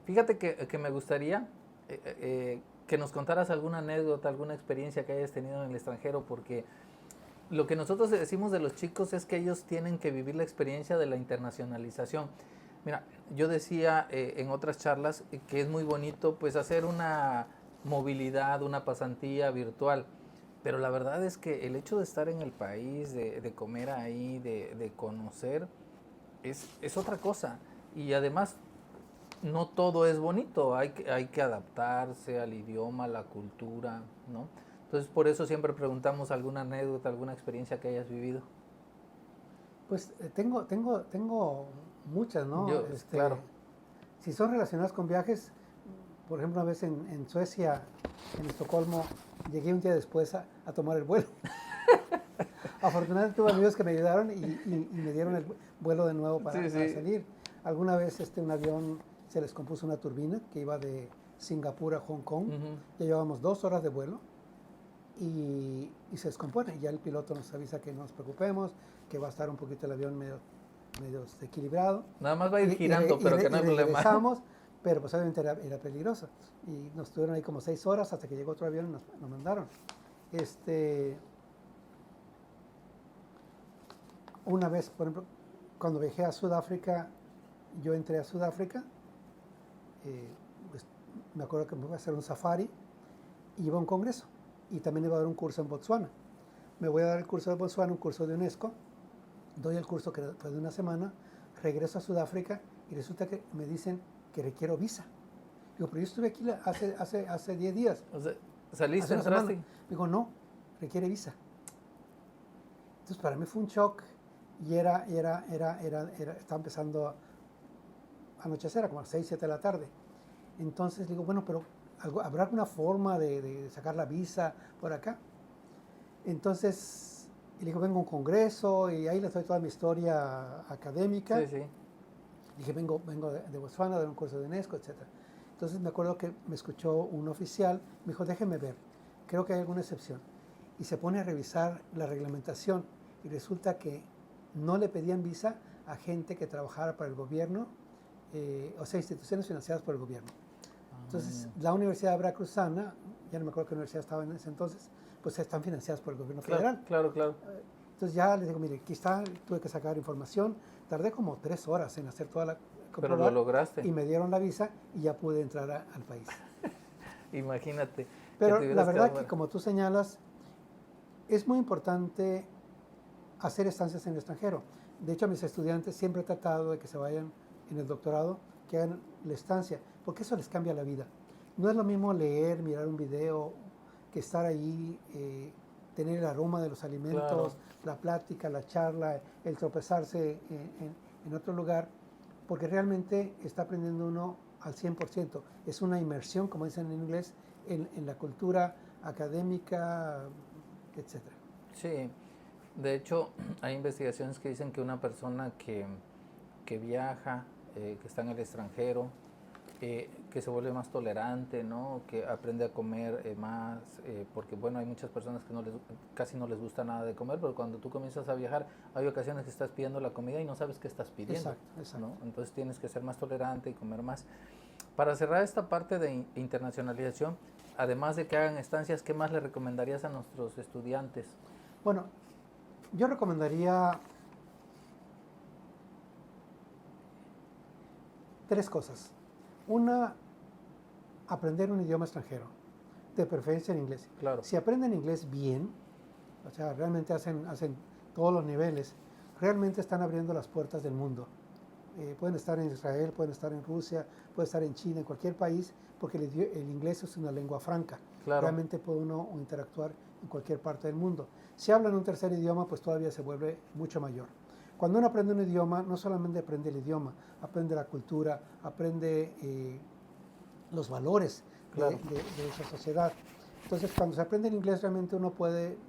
Fíjate que me gustaría que nos contaras alguna anécdota, alguna experiencia que hayas tenido en el extranjero, porque lo que nosotros decimos de los chicos es que ellos tienen que vivir la experiencia de la internacionalización. Mira, yo decía en otras charlas que es muy bonito pues hacer una movilidad, una pasantía virtual, pero la verdad es que el hecho de estar en el país, de comer ahí, de conocer, es otra cosa. Y además no todo es bonito, hay que adaptarse al idioma, a la cultura, ¿no? Entonces por eso siempre preguntamos alguna anécdota, alguna experiencia que hayas vivido. Pues tengo muchas, ¿no? Claro. Si son relacionadas con viajes, por ejemplo, una vez en Suecia, en Estocolmo, llegué un día después a tomar el vuelo. Afortunadamente tuve amigos que me ayudaron y me dieron el vuelo de nuevo para salir. Alguna vez un avión se les compuso una turbina que iba de Singapur a Hong Kong. Ya llevábamos 2 horas de vuelo y se descompone. Y ya el piloto nos avisa que no nos preocupemos, que va a estar un poquito el avión medio desequilibrado. Nada más va a ir girando, pero que no hay problema. Regresamos, pero pues obviamente era peligroso. Y nos tuvieron ahí como 6 horas hasta que llegó otro avión y nos mandaron. Una vez, por ejemplo, cuando viajé a Sudáfrica, yo entré a Sudáfrica, pues, me acuerdo que me iba a hacer un safari y iba a un congreso y también iba a dar un curso en Botswana. Me voy a dar el curso de Botswana, un curso de UNESCO, doy el curso que fue de una semana, regreso a Sudáfrica y resulta que me dicen que requiero visa. Digo, pero yo estuve aquí hace 10 días. O sea, ¿saliste, hace una entraste? semana. Digo, no, requiere visa. Entonces para mí fue un shock y estaba empezando a anochecer, como a las 6, 7 de la tarde. Entonces digo, bueno, pero ¿habrá alguna forma de sacar la visa por acá? Entonces, y le digo, vengo a un congreso y ahí les doy toda mi historia académica. Sí, sí. Dije, vengo de Botswana a dar un curso de UNESCO, etc. Entonces me acuerdo que me escuchó un oficial, me dijo, déjeme ver, creo que hay alguna excepción. Y se pone a revisar la reglamentación y resulta que no le pedían visa a gente que trabajara para el gobierno, o sea, instituciones financiadas por el gobierno. Entonces, la Universidad Veracruzana, ya no me acuerdo qué universidad estaba en ese entonces, pues están financiadas por el gobierno federal. Claro. Entonces ya les digo, mire, aquí está, tuve que sacar información, tardé como 3 horas en hacer toda la... Pero lo lograste. Y me dieron la visa y ya pude entrar al país. Imagínate. Pero la verdad que como tú señalas, es muy importante hacer estancias en el extranjero. De hecho, a mis estudiantes siempre he tratado de que se vayan en el doctorado, que hagan la estancia, porque eso les cambia la vida. No es lo mismo leer, mirar un video, que estar ahí, tener el aroma de los alimentos, la plática, la charla, el tropezarse en otro lugar, porque realmente está aprendiendo uno al 100%. Es una inmersión, como dicen en inglés, en la cultura académica, etc. Sí, de hecho hay investigaciones que dicen que una persona que viaja, que está en el extranjero, que se vuelve más tolerante, ¿no? Que aprende a comer más, porque bueno, hay muchas personas que casi no les gusta nada de comer, pero cuando tú comienzas a viajar, hay ocasiones que estás pidiendo la comida y no sabes qué estás pidiendo. Exacto. ¿no? Entonces tienes que ser más tolerante y comer más. Para cerrar esta parte de internacionalización, además de que hagan estancias, ¿qué más le recomendarías a nuestros estudiantes? Bueno, yo recomendaría 3 cosas. Una, aprender un idioma extranjero, de preferencia en inglés. Claro. Si aprenden inglés bien, o sea, realmente hacen todos los niveles, realmente están abriendo las puertas del mundo. Pueden estar en Israel, pueden estar en Rusia, pueden estar en China, en cualquier país, porque el inglés es una lengua franca. Claro. Realmente puede uno interactuar en cualquier parte del mundo. Si hablan un tercer idioma, pues todavía se vuelve mucho mayor. Cuando uno aprende un idioma, no solamente aprende el idioma, aprende la cultura, aprende los valores Claro. de esa sociedad. Entonces, cuando se aprende el inglés, realmente uno puede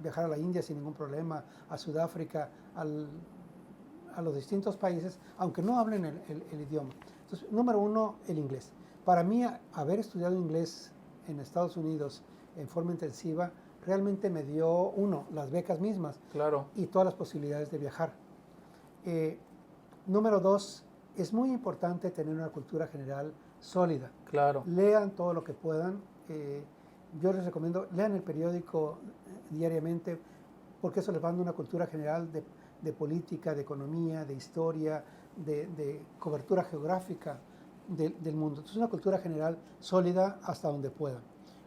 viajar a la India sin ningún problema, a Sudáfrica, a los distintos países, aunque no hablen el idioma. Entonces, número 1, el inglés. Para mí, haber estudiado inglés en Estados Unidos en forma intensiva, realmente me dio, 1, las becas mismas, Claro. y todas las posibilidades de viajar. Número 2, es muy importante tener una cultura general sólida. Claro. Lean todo lo que puedan. Yo les recomiendo, lean el periódico diariamente, porque eso les va dando una cultura general de política, de economía, de historia, de cobertura geográfica del mundo. Entonces, una cultura general sólida hasta donde puedan.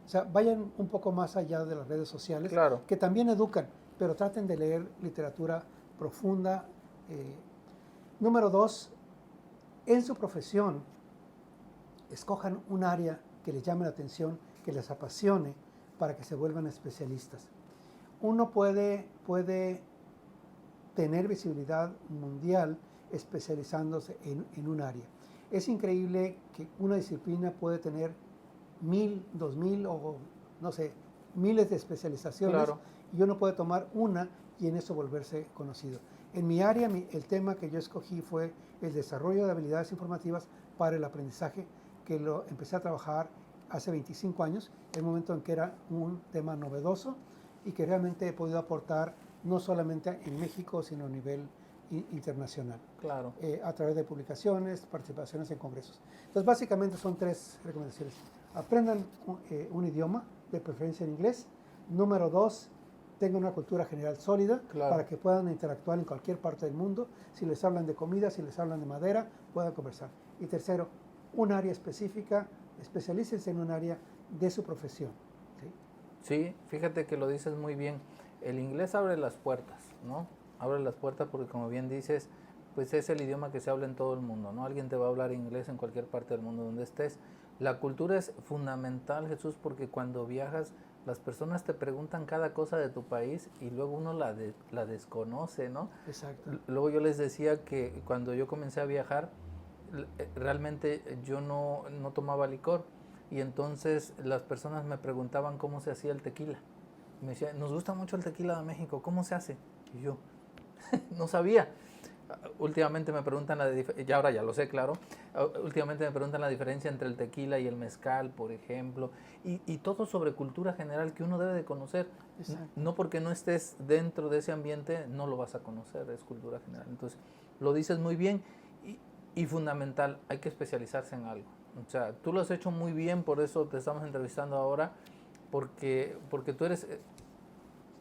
O sea, vayan un poco más allá de las redes sociales, Claro. que también educan, pero traten de leer literatura profunda. Número 2, en su profesión, escojan un área que les llame la atención, que les apasione, para que se vuelvan especialistas. Uno puede tener visibilidad mundial especializándose en un área. Es increíble que una disciplina puede tener 1000, 2000 o no sé, miles de especializaciones, Claro. y uno puede tomar una y en eso volverse conocido. En mi área, el tema que yo escogí fue el desarrollo de habilidades informativas para el aprendizaje, que lo empecé a trabajar hace 25 años, el momento en que era un tema novedoso y que realmente he podido aportar no solamente en México, sino a nivel internacional. Claro. A través de publicaciones, participaciones en congresos. Entonces, básicamente son 3 recomendaciones. Aprendan un idioma, de preferencia en inglés. Número 2, tengan una cultura general sólida, Claro. para que puedan interactuar en cualquier parte del mundo. Si les hablan de comida, si les hablan de madera, puedan conversar. Y tercero, un área específica, especialícense en un área de su profesión. ¿Sí? Sí, fíjate que lo dices muy bien. El inglés abre las puertas, ¿no? Abre las puertas porque, como bien dices, pues es el idioma que se habla en todo el mundo, ¿no? Alguien te va a hablar inglés en cualquier parte del mundo donde estés. La cultura es fundamental, Jesús, porque cuando viajas, las personas te preguntan cada cosa de tu país y luego uno la desconoce, ¿no? Exacto. Luego yo les decía que cuando yo comencé a viajar, realmente yo no tomaba licor, y entonces las personas me preguntaban cómo se hacía el tequila. Me decían, nos gusta mucho el tequila de México, ¿cómo se hace? Y yo no sabía. Últimamente me preguntan y ahora ya lo sé, claro. Últimamente me preguntan la diferencia entre el tequila y el mezcal, por ejemplo, y todo sobre cultura general que uno debe de conocer. Exacto. No porque no estés dentro de ese ambiente, no lo vas a conocer, es cultura general. Entonces, lo dices muy bien y fundamental, hay que especializarse en algo. O sea, tú lo has hecho muy bien, por eso te estamos entrevistando ahora, porque tú eres,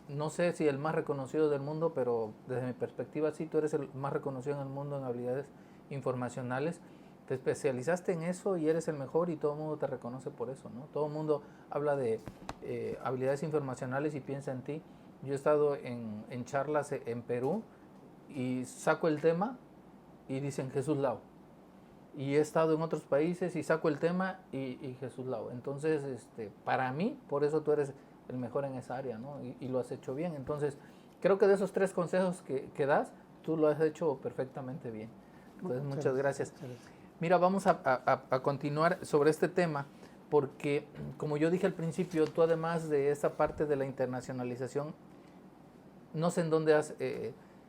no sé si el más reconocido del mundo, pero desde mi perspectiva sí, tú eres el más reconocido en el mundo en habilidades informacionales. Te especializaste en eso y eres el mejor y todo el mundo te reconoce por eso, ¿no? Todo el mundo habla de habilidades informacionales y piensa en ti. Yo he estado en charlas en Perú y saco el tema y dicen Jesús Lau. Y he estado en otros países y saco el tema y Jesús Lau. Entonces, para mí, por eso tú eres el mejor en esa área, ¿no? Y lo has hecho bien. Entonces, creo que de esos 3 consejos que das, tú lo has hecho perfectamente bien. Entonces, muchas gracias. Mira, vamos a continuar sobre este tema, porque, como yo dije al principio, tú además de esta parte de la internacionalización, no sé en dónde has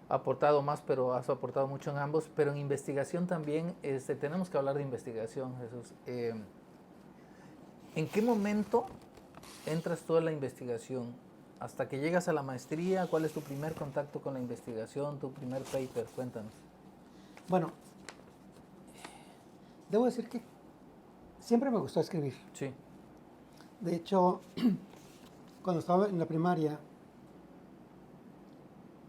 aportado más, pero has aportado mucho en ambos, pero en investigación también, tenemos que hablar de investigación, Jesús. ¿En qué momento entras tú en la investigación? Hasta que llegas a la maestría, ¿cuál es tu primer contacto con la investigación, tu primer paper? Cuéntanos. Bueno, debo decir que Siempre me gustó escribir. Sí. De hecho, cuando estaba en la primaria,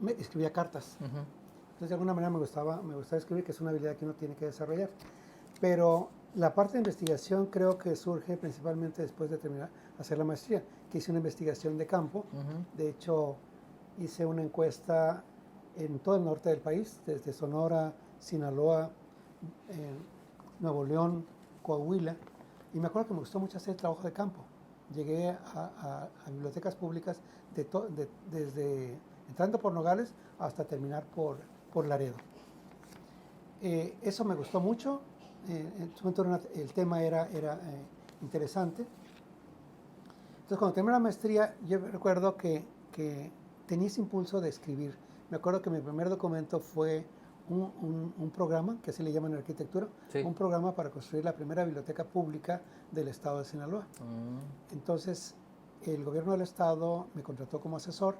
me escribía cartas. Ujú. Entonces, de alguna manera me gustaba escribir, que es una habilidad que uno tiene que desarrollar. Pero la parte de investigación creo que surge principalmente después de terminar, hacer la maestría, que hice una investigación de campo. Ujú. De hecho, hice una encuesta en todo el norte del país, desde Sonora, Sinaloa, Nuevo León, Coahuila. Y me acuerdo que me gustó mucho hacer trabajo de campo. Llegué a bibliotecas públicas desde entrando por Nogales hasta terminar por Laredo. Eso me gustó mucho. En su momento el tema era interesante. Entonces, cuando terminé la maestría, yo recuerdo que tenía ese impulso de escribir. Me acuerdo que mi primer documento fue un programa, que así le llaman en arquitectura, Sí. un programa para construir la primera biblioteca pública del estado de Sinaloa. Entonces, el gobierno del estado me contrató como asesor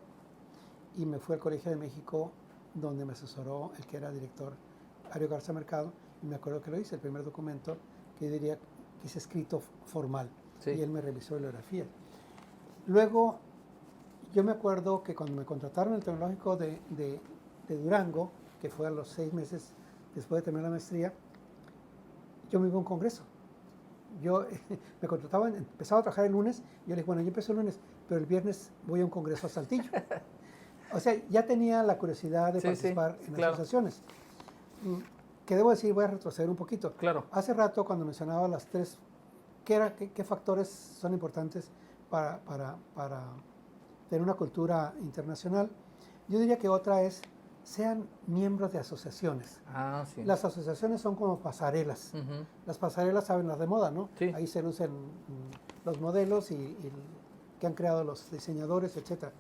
y me fui al Colegio de México, donde me asesoró el que era director, Ario Garza Mercado, y me acuerdo que lo hice, el primer documento que yo diría que hice escrito formal, Sí. y él me revisó bibliografía. Luego, yo me acuerdo que cuando me contrataron en el Tecnológico de Durango, que fue a los 6 meses después de terminar la maestría, yo me iba a un congreso. Yo me contrataban, empezaba a trabajar el lunes, y yo le dije, bueno, yo empiezo el lunes, pero el viernes voy a un congreso a Saltillo. O sea, ya tenía la curiosidad de participar en claro. asociaciones. Que debo decir, voy a retroceder un poquito. Claro. Hace rato, cuando mencionaba las tres, ¿qué factores son importantes para tener una cultura internacional? Yo diría que otra es, sean miembros de asociaciones. Ah, sí. Las asociaciones son como pasarelas. Ujú. Las pasarelas saben las de moda, ¿no? Sí. Ahí se lucen los modelos y que han creado los diseñadores, etc.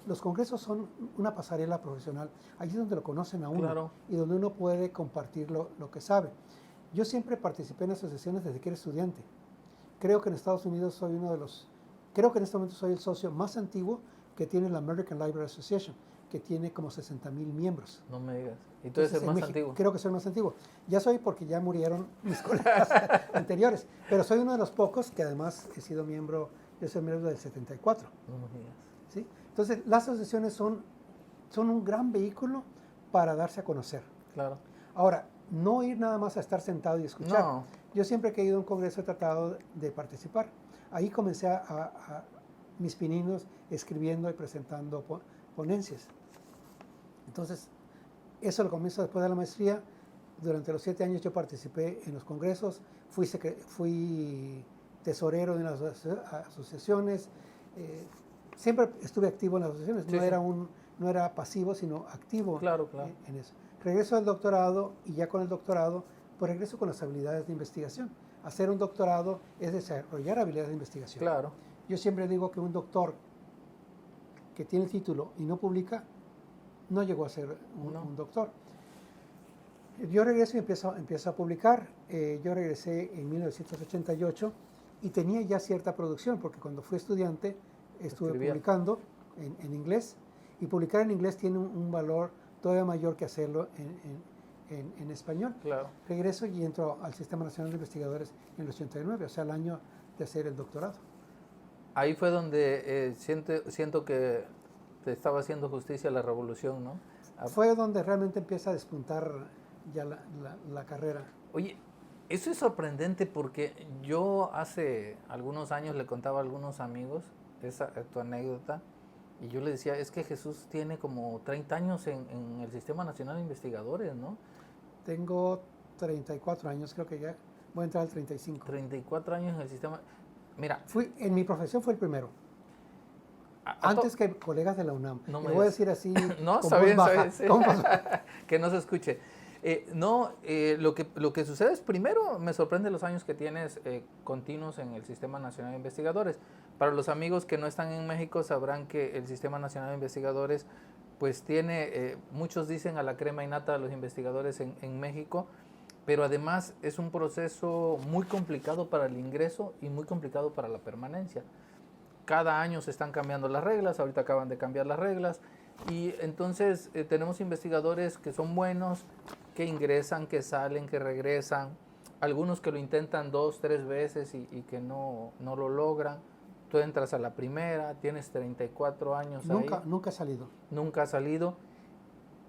Los congresos son una pasarela profesional. Allí es donde lo conocen a uno, Claro. y donde uno puede compartir lo que sabe. Yo siempre participé en asociaciones desde que era estudiante. Creo que en Estados Unidos creo que en este momento soy el socio más antiguo que tiene la American Library Association, que tiene como 60,000 miembros. No me digas. ¿Y tú eres el en más México, antiguo? creo que soy el más antiguo. Ya soy porque ya murieron mis colegas anteriores, pero soy uno de los pocos que además he sido miembro, yo soy miembro del 74. No me digas. ¿Sí? Entonces, las asociaciones son un gran vehículo para darse a conocer. Claro. Ahora, no ir nada más a estar sentado y escuchar. No. Yo siempre que he ido a un congreso he tratado de participar. Ahí comencé a mis pininos escribiendo y presentando ponencias. Entonces, eso lo comienzo después de la maestría. Durante los 7 años yo participé en los congresos, fui tesorero de unas asociaciones, siempre estuve activo en las asociaciones, Sí, no era pasivo, sino activo. Claro, claro. En eso. Regreso al doctorado, y ya con el doctorado, pues regreso con las habilidades de investigación. Hacer un doctorado es desarrollar habilidades de investigación. Claro. Yo siempre digo que un doctor que tiene el título y no publica, no llegó a ser un doctor. Yo regreso y empiezo a publicar. Yo regresé en 1988 y tenía ya cierta producción, porque cuando fui estudiante estuve publicando en inglés, y publicar en inglés tiene un valor todavía mayor que hacerlo en español. Claro. Regreso y entro al Sistema Nacional de Investigadores en el 89, o sea, el año de hacer el doctorado. Ahí fue donde siento que te estaba haciendo justicia la revolución, ¿no? Fue donde realmente empieza a despuntar ya la carrera. Oye, eso es sorprendente, porque yo hace algunos años le contaba a algunos amigos tu anécdota, y yo le decía, es que Jesús tiene como 30 años en el Sistema Nacional de Investigadores, ¿no? Tengo 34 años, creo que ya voy a entrar al 35. 34 años en el sistema. Mira. En mi profesión fue el primero. Antes que colegas de la UNAM. No me voy a decir así. No, con está voz bien, baja, sí. con voz baja. Que no se escuche. Lo que sucede es, primero, me sorprende los años que tienes continuos en el Sistema Nacional de Investigadores. Para los amigos que no están en México, sabrán que el Sistema Nacional de Investigadores pues tiene, muchos dicen, a la crema innata de los investigadores en México, pero además es un proceso muy complicado para el ingreso y muy complicado para la permanencia. Cada año se están cambiando las reglas, ahorita acaban de cambiar las reglas, y entonces tenemos investigadores que son buenos, que ingresan, que salen, que regresan, algunos que lo intentan 2, 3 veces y que no lo logran. Tú entras a la primera, tienes 34 años ahí. Nunca he salido. Nunca ha salido.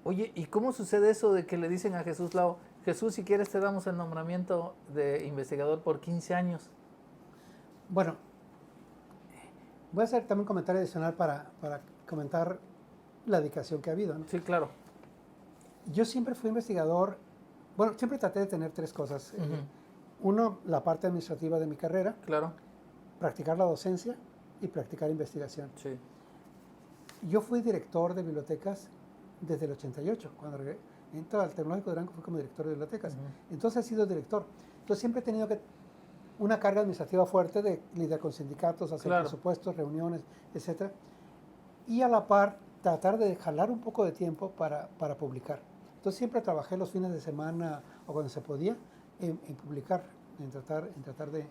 Oye, ¿y cómo sucede eso de que le dicen a Jesús Lao, Jesús, si quieres te damos el nombramiento de investigador por 15 años? Bueno, voy a hacer también un comentario adicional para comentar la dedicación que ha habido, ¿no? Sí, claro. Yo siempre fui investigador, bueno, siempre traté de tener 3 cosas. Uno, la parte administrativa de mi carrera, Claro. practicar la docencia y practicar investigación. Sí. Yo fui director de bibliotecas desde el 88, cuando entré al Tecnológico de Durango fui como director de bibliotecas. Entonces he sido director. Entonces siempre he tenido una carga administrativa fuerte de lidiar con sindicatos, hacer presupuestos, reuniones, etc. Y a la par tratar de jalar un poco de tiempo para publicar. Entonces siempre trabajé los fines de semana o cuando se podía en publicar, en tratar de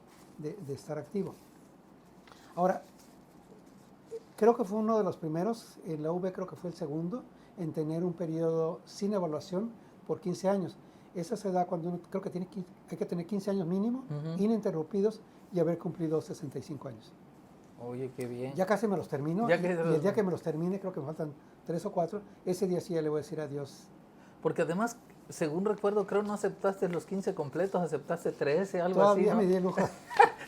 estar activo. Ahora, creo que fue uno de los primeros, en la UV creo que fue el segundo, en tener un periodo sin evaluación por 15 años. Esa se da cuando uno creo que hay que tener 15 años mínimo, ininterrumpidos, y haber cumplido 65 años. Oye, qué bien. Ya casi me los termino, y el día que me los termine, creo que me faltan 3 o 4, ese día sí ya le voy a decir adiós. Porque además, según recuerdo, creo no aceptaste los 15 completos, aceptaste 13, algo Todavía así, ¿no? me di el lujo.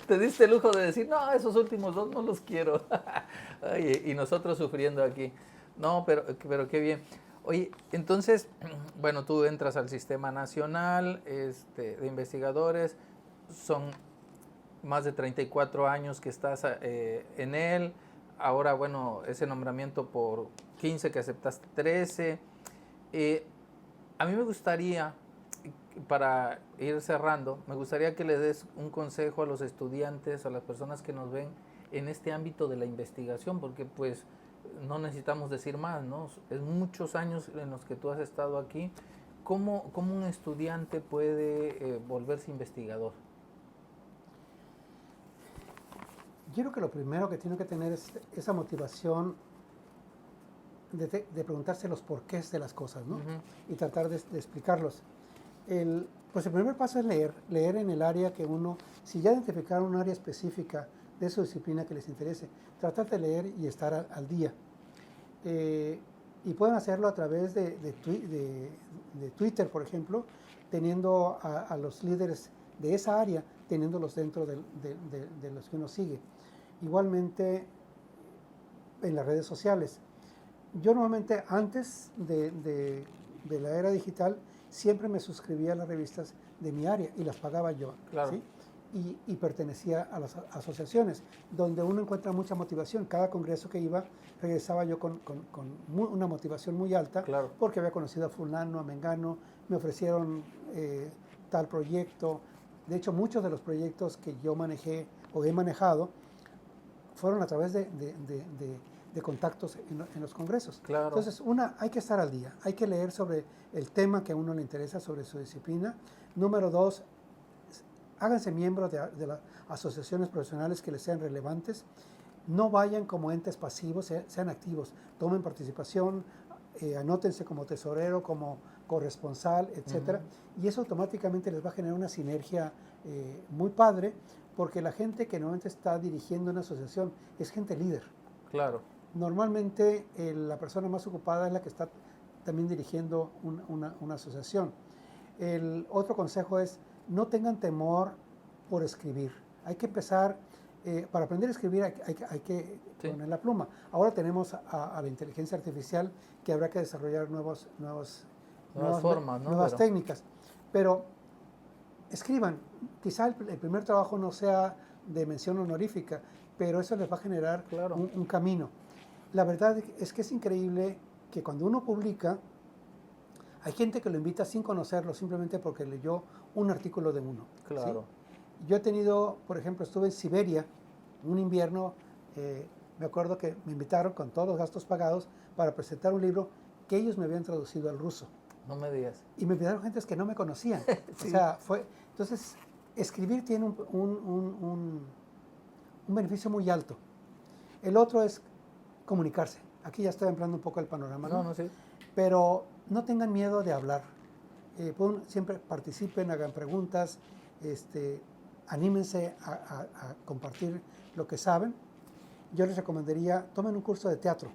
Te diste el lujo de decir, no, esos últimos 2 no los quiero. Oye, y nosotros sufriendo aquí. No, pero qué bien. Oye, entonces, bueno, tú entras al Sistema Nacional de Investigadores, son más de 34 años que estás en él. Ahora, bueno, ese nombramiento por 15 que aceptaste 13. A mí me gustaría, para ir cerrando, me gustaría que le des un consejo a los estudiantes, a las personas que nos ven en este ámbito de la investigación, porque pues no necesitamos decir más, ¿no? Es muchos años en los que tú has estado aquí. ¿Cómo un estudiante puede volverse investigador? Yo creo que lo primero que tiene que tener es esa motivación de preguntarse los porqués de las cosas, ¿no? Y tratar de explicarlos. Pues el primer paso es leer en el área que uno, si ya identificaron un área específica de su disciplina que les interese, tratar de leer y estar al día. Y pueden hacerlo a través de Twitter, por ejemplo, teniendo a los líderes de esa área, teniéndolos dentro de los que uno sigue. Igualmente en las redes sociales. Yo normalmente antes de la era digital siempre me suscribía a las revistas de mi área y las pagaba yo. Claro. ¿Sí? Y pertenecía a las asociaciones, donde uno encuentra mucha motivación. Cada congreso que iba, regresaba yo con una motivación muy alta, Claro. porque había conocido a fulano, a mengano, me ofrecieron tal proyecto. De hecho, muchos de los proyectos que yo manejé o he manejado fueron a través de contactos en los congresos. Claro. Entonces, hay que estar al día, hay que leer sobre el tema que a uno le interesa, sobre su disciplina. Número 2, háganse miembros de las asociaciones profesionales que les sean relevantes. No vayan como entes pasivos, sean activos, tomen participación, anótense como tesorero, como corresponsal, etc. Y eso automáticamente les va a generar una sinergia muy padre, porque la gente que normalmente está dirigiendo una asociación es gente líder. Claro. Normalmente la persona más ocupada es la que está también dirigiendo una asociación. El otro consejo es, no tengan temor por escribir. Hay que empezar, para aprender a escribir hay que poner la pluma. Ahora tenemos a la inteligencia artificial, que habrá que desarrollar nuevas formas, ¿no? nuevas técnicas. Pero escriban. Quizá el primer trabajo no sea de mención honorífica, pero eso les va a generar un camino. La verdad es que es increíble que cuando uno publica, hay gente que lo invita sin conocerlo, simplemente porque leyó un artículo de uno. Claro. ¿Sí? Yo he tenido, por ejemplo, estuve en Siberia un invierno, me acuerdo que me invitaron con todos los gastos pagados para presentar un libro que ellos me habían traducido al ruso. No me digas. Y me invitaron gentes que no me conocían. Sí. O sea, entonces, escribir tiene un beneficio muy alto. El otro es comunicarse. Aquí ya estoy ampliando un poco el panorama, ¿no? No, sí. Pero no tengan miedo de hablar. Siempre participen, hagan preguntas, anímense a compartir lo que saben. Yo les recomendaría, tomen un curso de teatro.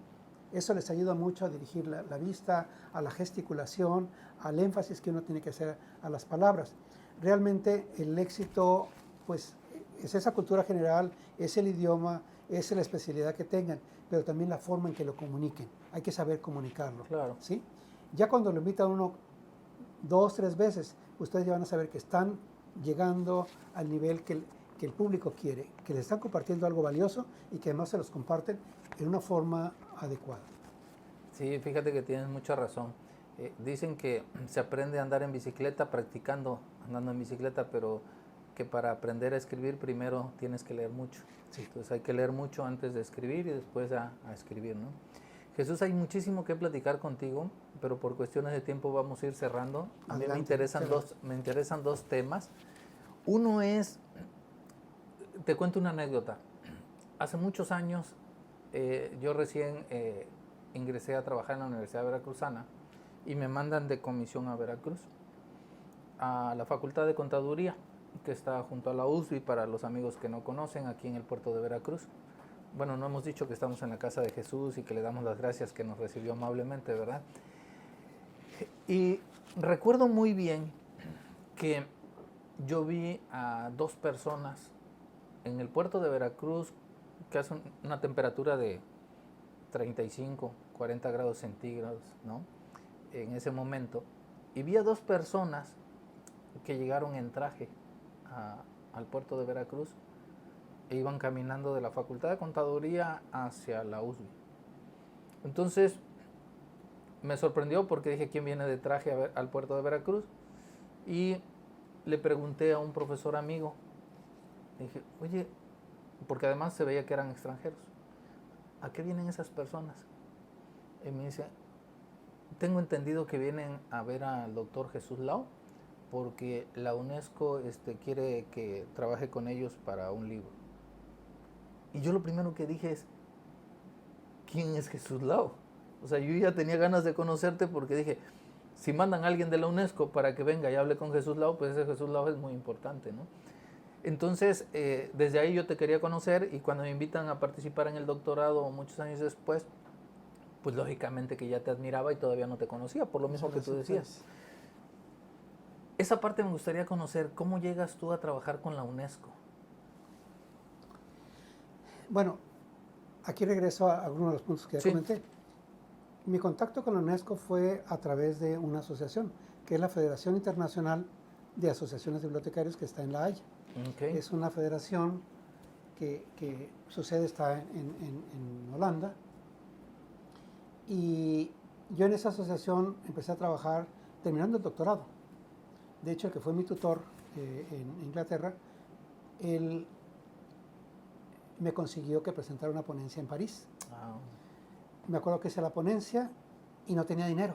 Eso les ayuda mucho a dirigir la vista, a la gesticulación, al énfasis que uno tiene que hacer a las palabras. Realmente el éxito, pues, es esa cultura general, es el idioma, es la especialidad que tengan, pero también la forma en que lo comuniquen. Hay que saber comunicarlo. Claro. ¿Sí? Ya cuando lo invitan a uno 2, 3 veces, ustedes ya van a saber que están llegando al nivel que el público quiere, que les están compartiendo algo valioso y que además se los comparten en una forma adecuada. Sí, fíjate que tienes mucha razón. Dicen que se aprende a andar en bicicleta practicando andando en bicicleta, pero que para aprender a escribir primero tienes que leer mucho. Sí. Entonces hay que leer mucho antes de escribir y después a escribir, ¿no? Jesús, hay muchísimo que platicar contigo, pero por cuestiones de tiempo vamos a ir cerrando. A mí me interesan dos temas. Uno es, te cuento una anécdota. Hace muchos años yo recién ingresé a trabajar en la Universidad Veracruzana y me mandan de comisión a Veracruz, a la Facultad de Contaduría, que está junto a la USBI, para los amigos que no conocen, aquí en el puerto de Veracruz. Bueno, no hemos dicho que estamos en la casa de Jesús y que le damos las gracias, que nos recibió amablemente, ¿verdad? Y recuerdo muy bien que yo vi a 2 personas en el puerto de Veracruz que hace una temperatura de 35, 40 grados centígrados, ¿no? En ese momento. Y vi a 2 personas que llegaron en traje al puerto de Veracruz e iban caminando de la Facultad de Contaduría hacia la USBI. Entonces me sorprendió porque dije, ¿quién viene de traje al puerto de Veracruz? Y le pregunté a un profesor amigo, dije, oye, porque además se veía que eran extranjeros, ¿a qué vienen esas personas? Y me dice, tengo entendido que vienen a ver al doctor Jesús Lau porque la UNESCO quiere que trabaje con ellos para un libro. Y yo lo primero que dije es, ¿quién es Jesús Lau? O sea, yo ya tenía ganas de conocerte porque dije, si mandan a alguien de la UNESCO para que venga y hable con Jesús Lau, pues ese Jesús Lau es muy importante, ¿no? Entonces, desde ahí yo te quería conocer, y cuando me invitan a participar en el doctorado muchos años después, pues lógicamente que ya te admiraba y todavía no te conocía, por lo mismo que tú decías. Esa parte me gustaría conocer, ¿cómo llegas tú a trabajar con la UNESCO? Bueno, aquí regreso a algunos de los puntos que ya comenté. Mi contacto con la UNESCO fue a través de una asociación, que es la Federación Internacional de Asociaciones de Bibliotecarios, que está en La Haya. Okay. Es una federación que su sede está en Holanda. Y yo en esa asociación empecé a trabajar terminando el doctorado. De hecho, el que fue mi tutor en Inglaterra, él me consiguió que presentara una ponencia en París. Wow. Me acuerdo que hice la ponencia y no tenía dinero,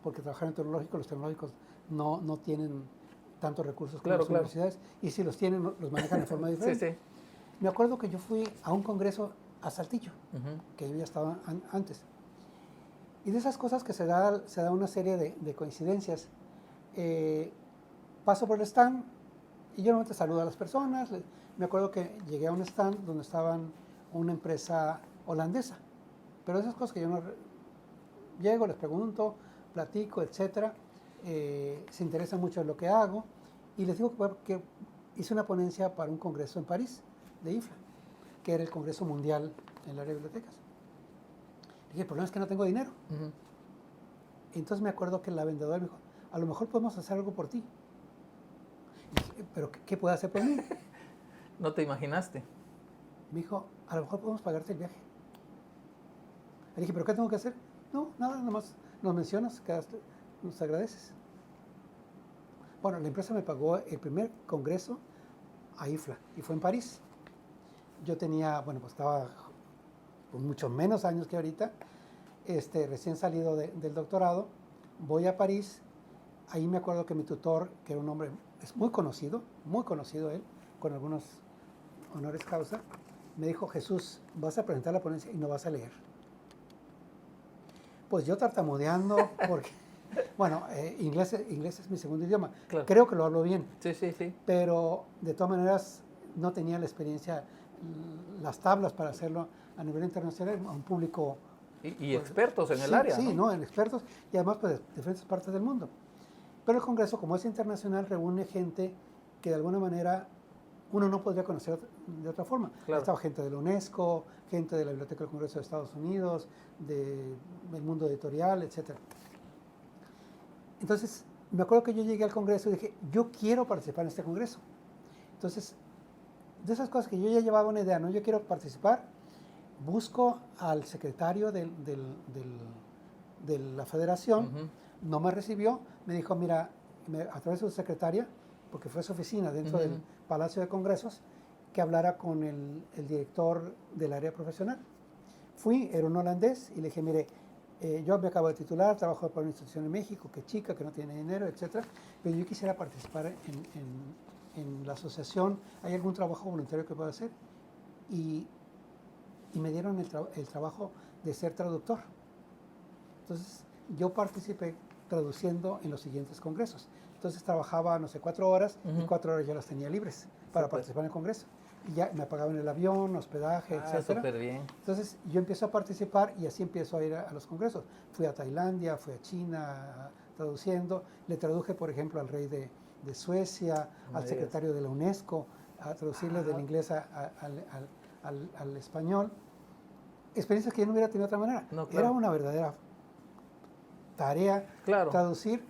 porque trabajar en tecnológico, los tecnológicos no tienen tantos recursos como las universidades, y si los tienen, los manejan de forma diferente. Sí. Me acuerdo que yo fui a un congreso a Saltillo, que yo ya estaba antes. Y de esas cosas que se da una serie de coincidencias. Paso por el stand y yo normalmente saludo a las personas. Me acuerdo que llegué a un stand donde estaban una empresa holandesa, pero esas cosas que yo no llego, les pregunto, platico, etcétera, se interesan mucho en lo que hago, y les digo que hice una ponencia para un congreso en París de IFLA, que era el Congreso Mundial en la área de bibliotecas. Dije, el problema es que no tengo dinero. Y entonces me acuerdo que la vendedora me dijo, a lo mejor podemos hacer algo por ti. Y dije, ¿pero qué puede hacer por mí? ¿No te imaginaste? Me dijo, a lo mejor podemos pagarte el viaje. Le dije, ¿pero qué tengo que hacer? No, nada más nos mencionas, nos agradeces. Bueno, la empresa me pagó el primer congreso a IFLA y fue en París. Yo tenía, pues estaba con muchos menos años que ahorita, recién salido del doctorado, voy a París. Ahí me acuerdo que mi tutor, que era un hombre, es muy conocido él, con algunos honores causa, me dijo, Jesús, vas a presentar la ponencia y no vas a leer. Pues yo tartamudeando, porque Bueno, inglés es mi segundo idioma. Claro. Creo que lo hablo bien, Sí, sí, sí. pero de todas maneras no tenía la experiencia, las tablas para hacerlo a nivel internacional, a un público... Y expertos en el sí, área, sí, ¿no? ¿no? En expertos y además pues, de diferentes partes del mundo. Pero el Congreso, como es internacional, reúne gente que de alguna manera uno no podría conocer de otra forma. Claro. Estaba gente de la UNESCO, gente de la Biblioteca del Congreso de Estados Unidos, del mundo editorial, etc. Entonces, me acuerdo que yo llegué al Congreso y dije, yo quiero participar en este Congreso. Entonces, de esas cosas que yo ya llevaba una idea, ¿no? Yo quiero participar, busco al secretario de la federación, no me recibió, me dijo, mira, a través de su secretaria, porque fue su oficina dentro del Palacio de Congresos, que hablara con el director del área profesional. Fui, era un holandés, y le dije, mire, yo me acabo de titular, trabajo para una institución en México, que chica, que no tiene dinero, etcétera, pero yo quisiera participar en la asociación, ¿hay algún trabajo voluntario que pueda hacer? Y me dieron el trabajo de ser traductor. Entonces, yo participé traduciendo en los siguientes congresos. Entonces, trabajaba, no sé, 4 horas, y 4 horas ya las tenía libres para participar en el congreso. Y ya me pagaban el avión, hospedaje, etcétera. Súper bien. Entonces, yo empiezo a participar y así empiezo a ir a los congresos. Fui a Tailandia, fui a China traduciendo. Le traduje, por ejemplo, al rey de Suecia, al secretario de la UNESCO, a traducirle del inglés al español. Experiencias que yo no hubiera tenido de otra manera. No, claro. Era una verdadera tarea traducir.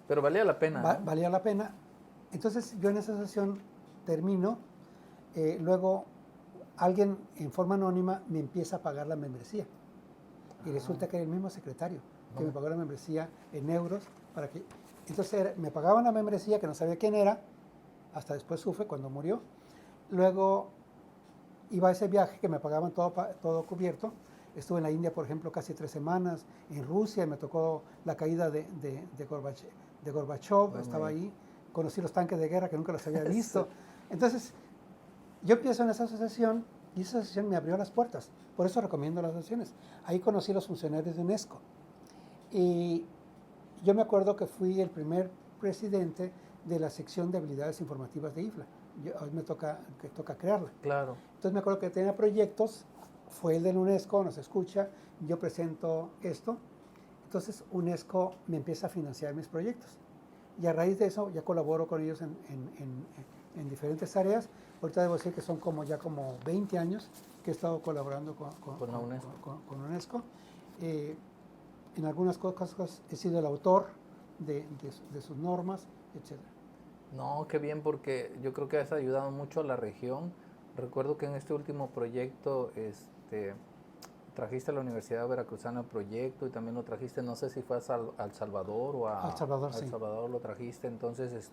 Pero valía la pena. ¿No? Valía la pena. Entonces yo en esa sesión termino, luego alguien en forma anónima me empieza a pagar la membresía. Y resulta que era el mismo secretario que me pagó la membresía en euros. Entonces me pagaban la membresía, que no sabía quién era, hasta después supe cuando murió. Luego iba a ese viaje que me pagaban todo cubierto. Estuve en la India, por ejemplo, casi 3 semanas. En Rusia me tocó la caída de Gorbachev, estaba ahí. Conocí los tanques de guerra que nunca los había visto. Entonces, yo empiezo en esa asociación y esa asociación me abrió las puertas. Por eso recomiendo las asociaciones. Ahí conocí a los funcionarios de UNESCO. Y yo me acuerdo que fui el primer presidente de la sección de habilidades informativas de IFLA. Hoy me toca crearla. Claro. Entonces me acuerdo que tenía proyectos, fue el de la UNESCO, nos escucha, yo presento esto. Entonces UNESCO me empieza a financiar mis proyectos. Y a raíz de eso ya colaboro con ellos en diferentes áreas. Ahorita debo decir que son como 20 años que he estado colaborando con UNESCO. En algunas cosas he sido el autor de sus normas, etc. No, qué bien, porque yo creo que has ayudado mucho a la región. Recuerdo que en este último proyecto trajiste a la Universidad Veracruzana el proyecto y también lo trajiste, no sé si fue a El Salvador o a... El Salvador, sí. El Salvador lo trajiste, entonces,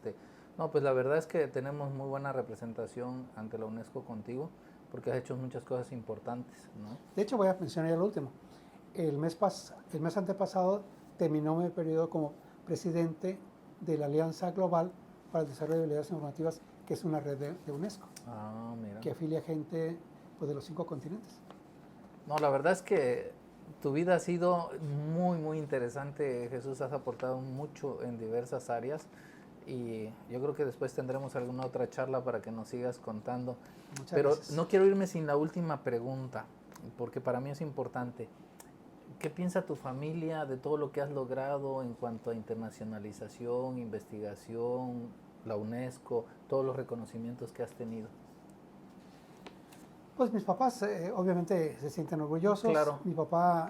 no, pues la verdad es que tenemos muy buena representación ante la UNESCO contigo, porque has hecho muchas cosas importantes, ¿no? De hecho, voy a mencionar ya lo último. El mes antepasado terminó mi periodo como presidente de la Alianza Global para el Desarrollo de Habilidades Informativas, que es una red de UNESCO, Mira. que afilia gente pues, de los 5 continentes. No, la verdad es que tu vida ha sido muy, muy interesante, Jesús. Has aportado mucho en diversas áreas y yo creo que después tendremos alguna otra charla para que nos sigas contando. Muchas gracias. No quiero irme sin la última pregunta, porque para mí es importante. ¿Qué piensa tu familia de todo lo que has logrado en cuanto a internacionalización, investigación, la UNESCO, todos los reconocimientos que has tenido? Pues mis papás obviamente se sienten orgullosos. Claro. Mi papá,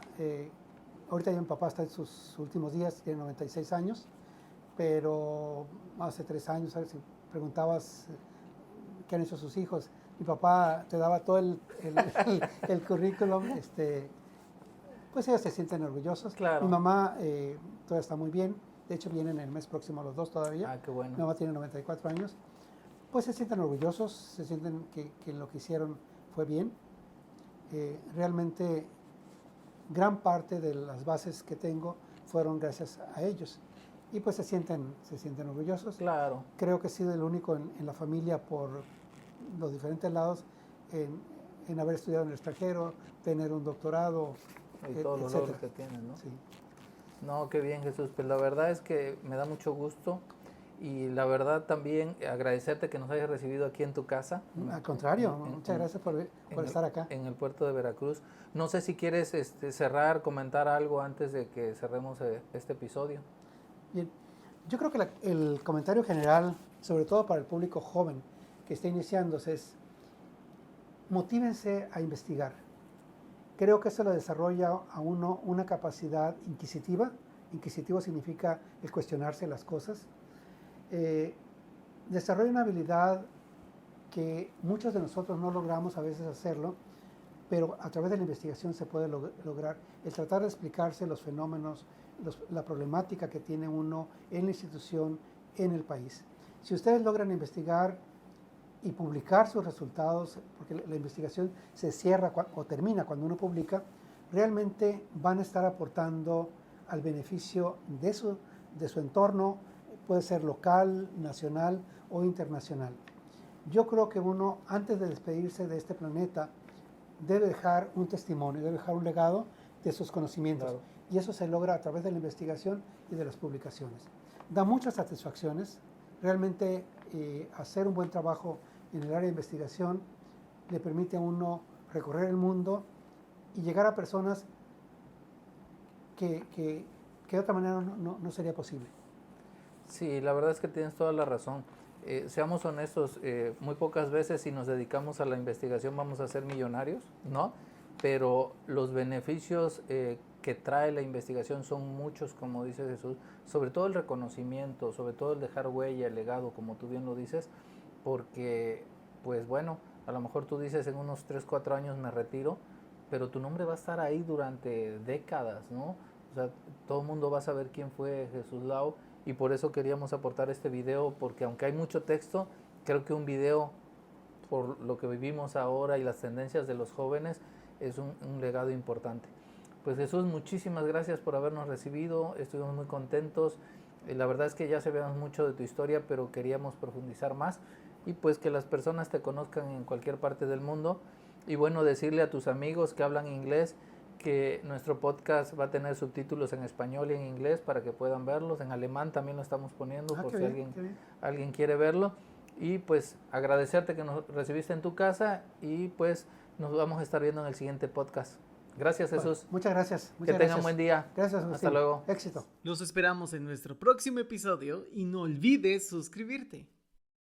ahorita ya mi papá está en sus últimos días, tiene 96 años, pero hace 3 años, ¿sabes? Si preguntabas qué han hecho sus hijos, mi papá te daba todo el currículum, pues ellos se sienten orgullosos. Claro. Mi mamá todavía está muy bien, de hecho vienen el mes próximo los dos todavía. Qué bueno. Mi mamá tiene 94 años, pues se sienten orgullosos, se sienten que lo que hicieron fue bien. Realmente gran parte de las bases que tengo fueron gracias a ellos y pues se sienten orgullosos. Claro. Creo que he sido el único en la familia por los diferentes lados en haber estudiado en el extranjero, tener un doctorado, y todos los logros que tienen, ¿no? Sí. No, qué bien, Jesús. Pues la verdad es que me da mucho gusto y la verdad también agradecerte que nos hayas recibido aquí en tu casa. Al contrario, muchas gracias por estar acá. En el puerto de Veracruz. No sé si quieres cerrar, comentar algo antes de que cerremos este episodio. Bien, yo creo que el comentario general, sobre todo para el público joven que está iniciándose, es motívense a investigar. Creo que eso le desarrolla a uno una capacidad inquisitiva. Inquisitivo significa el cuestionarse las cosas. Desarrolla una habilidad que muchos de nosotros no logramos a veces hacerlo, pero a través de la investigación se puede lograr el tratar de explicarse los fenómenos, la problemática que tiene uno en la institución, en el país. Si ustedes logran investigar y publicar sus resultados, porque la investigación se cierra o termina cuando uno publica, realmente van a estar aportando al beneficio de su entorno, puede ser local, nacional o internacional. Yo creo que uno, antes de despedirse de este planeta, debe dejar un testimonio, debe dejar un legado de sus conocimientos. Claro. Y eso se logra a través de la investigación y de las publicaciones. Da muchas satisfacciones. Realmente hacer un buen trabajo en el área de investigación le permite a uno recorrer el mundo y llegar a personas que de otra manera no sería posible. Sí, la verdad es que tienes toda la razón. Seamos honestos, muy pocas veces si nos dedicamos a la investigación vamos a ser millonarios, ¿no? Pero los beneficios que trae la investigación son muchos, como dice Jesús, sobre todo el reconocimiento, sobre todo el dejar huella, el legado, como tú bien lo dices, porque, pues bueno, a lo mejor tú dices en unos 3, 4 años me retiro, pero tu nombre va a estar ahí durante décadas, ¿no? O sea, todo el mundo va a saber quién fue Jesús Lau. Y por eso queríamos aportar este video, porque aunque hay mucho texto, creo que un video, por lo que vivimos ahora y las tendencias de los jóvenes, es un legado importante. Pues Jesús, muchísimas gracias por habernos recibido, estuvimos muy contentos. La verdad es que ya sabíamos mucho de tu historia, pero queríamos profundizar más y pues que las personas te conozcan en cualquier parte del mundo. Y bueno, decirle a tus amigos que hablan inglés que nuestro podcast va a tener subtítulos en español y en inglés para que puedan verlos. En alemán también lo estamos poniendo por si alguien quiere verlo. Y pues agradecerte que nos recibiste en tu casa y pues nos vamos a estar viendo en el siguiente podcast. Gracias, Jesús. Bueno, muchas gracias. Que tengan buen día. Gracias, Agustín. Hasta luego. Éxito. Los esperamos en nuestro próximo episodio y no olvides suscribirte.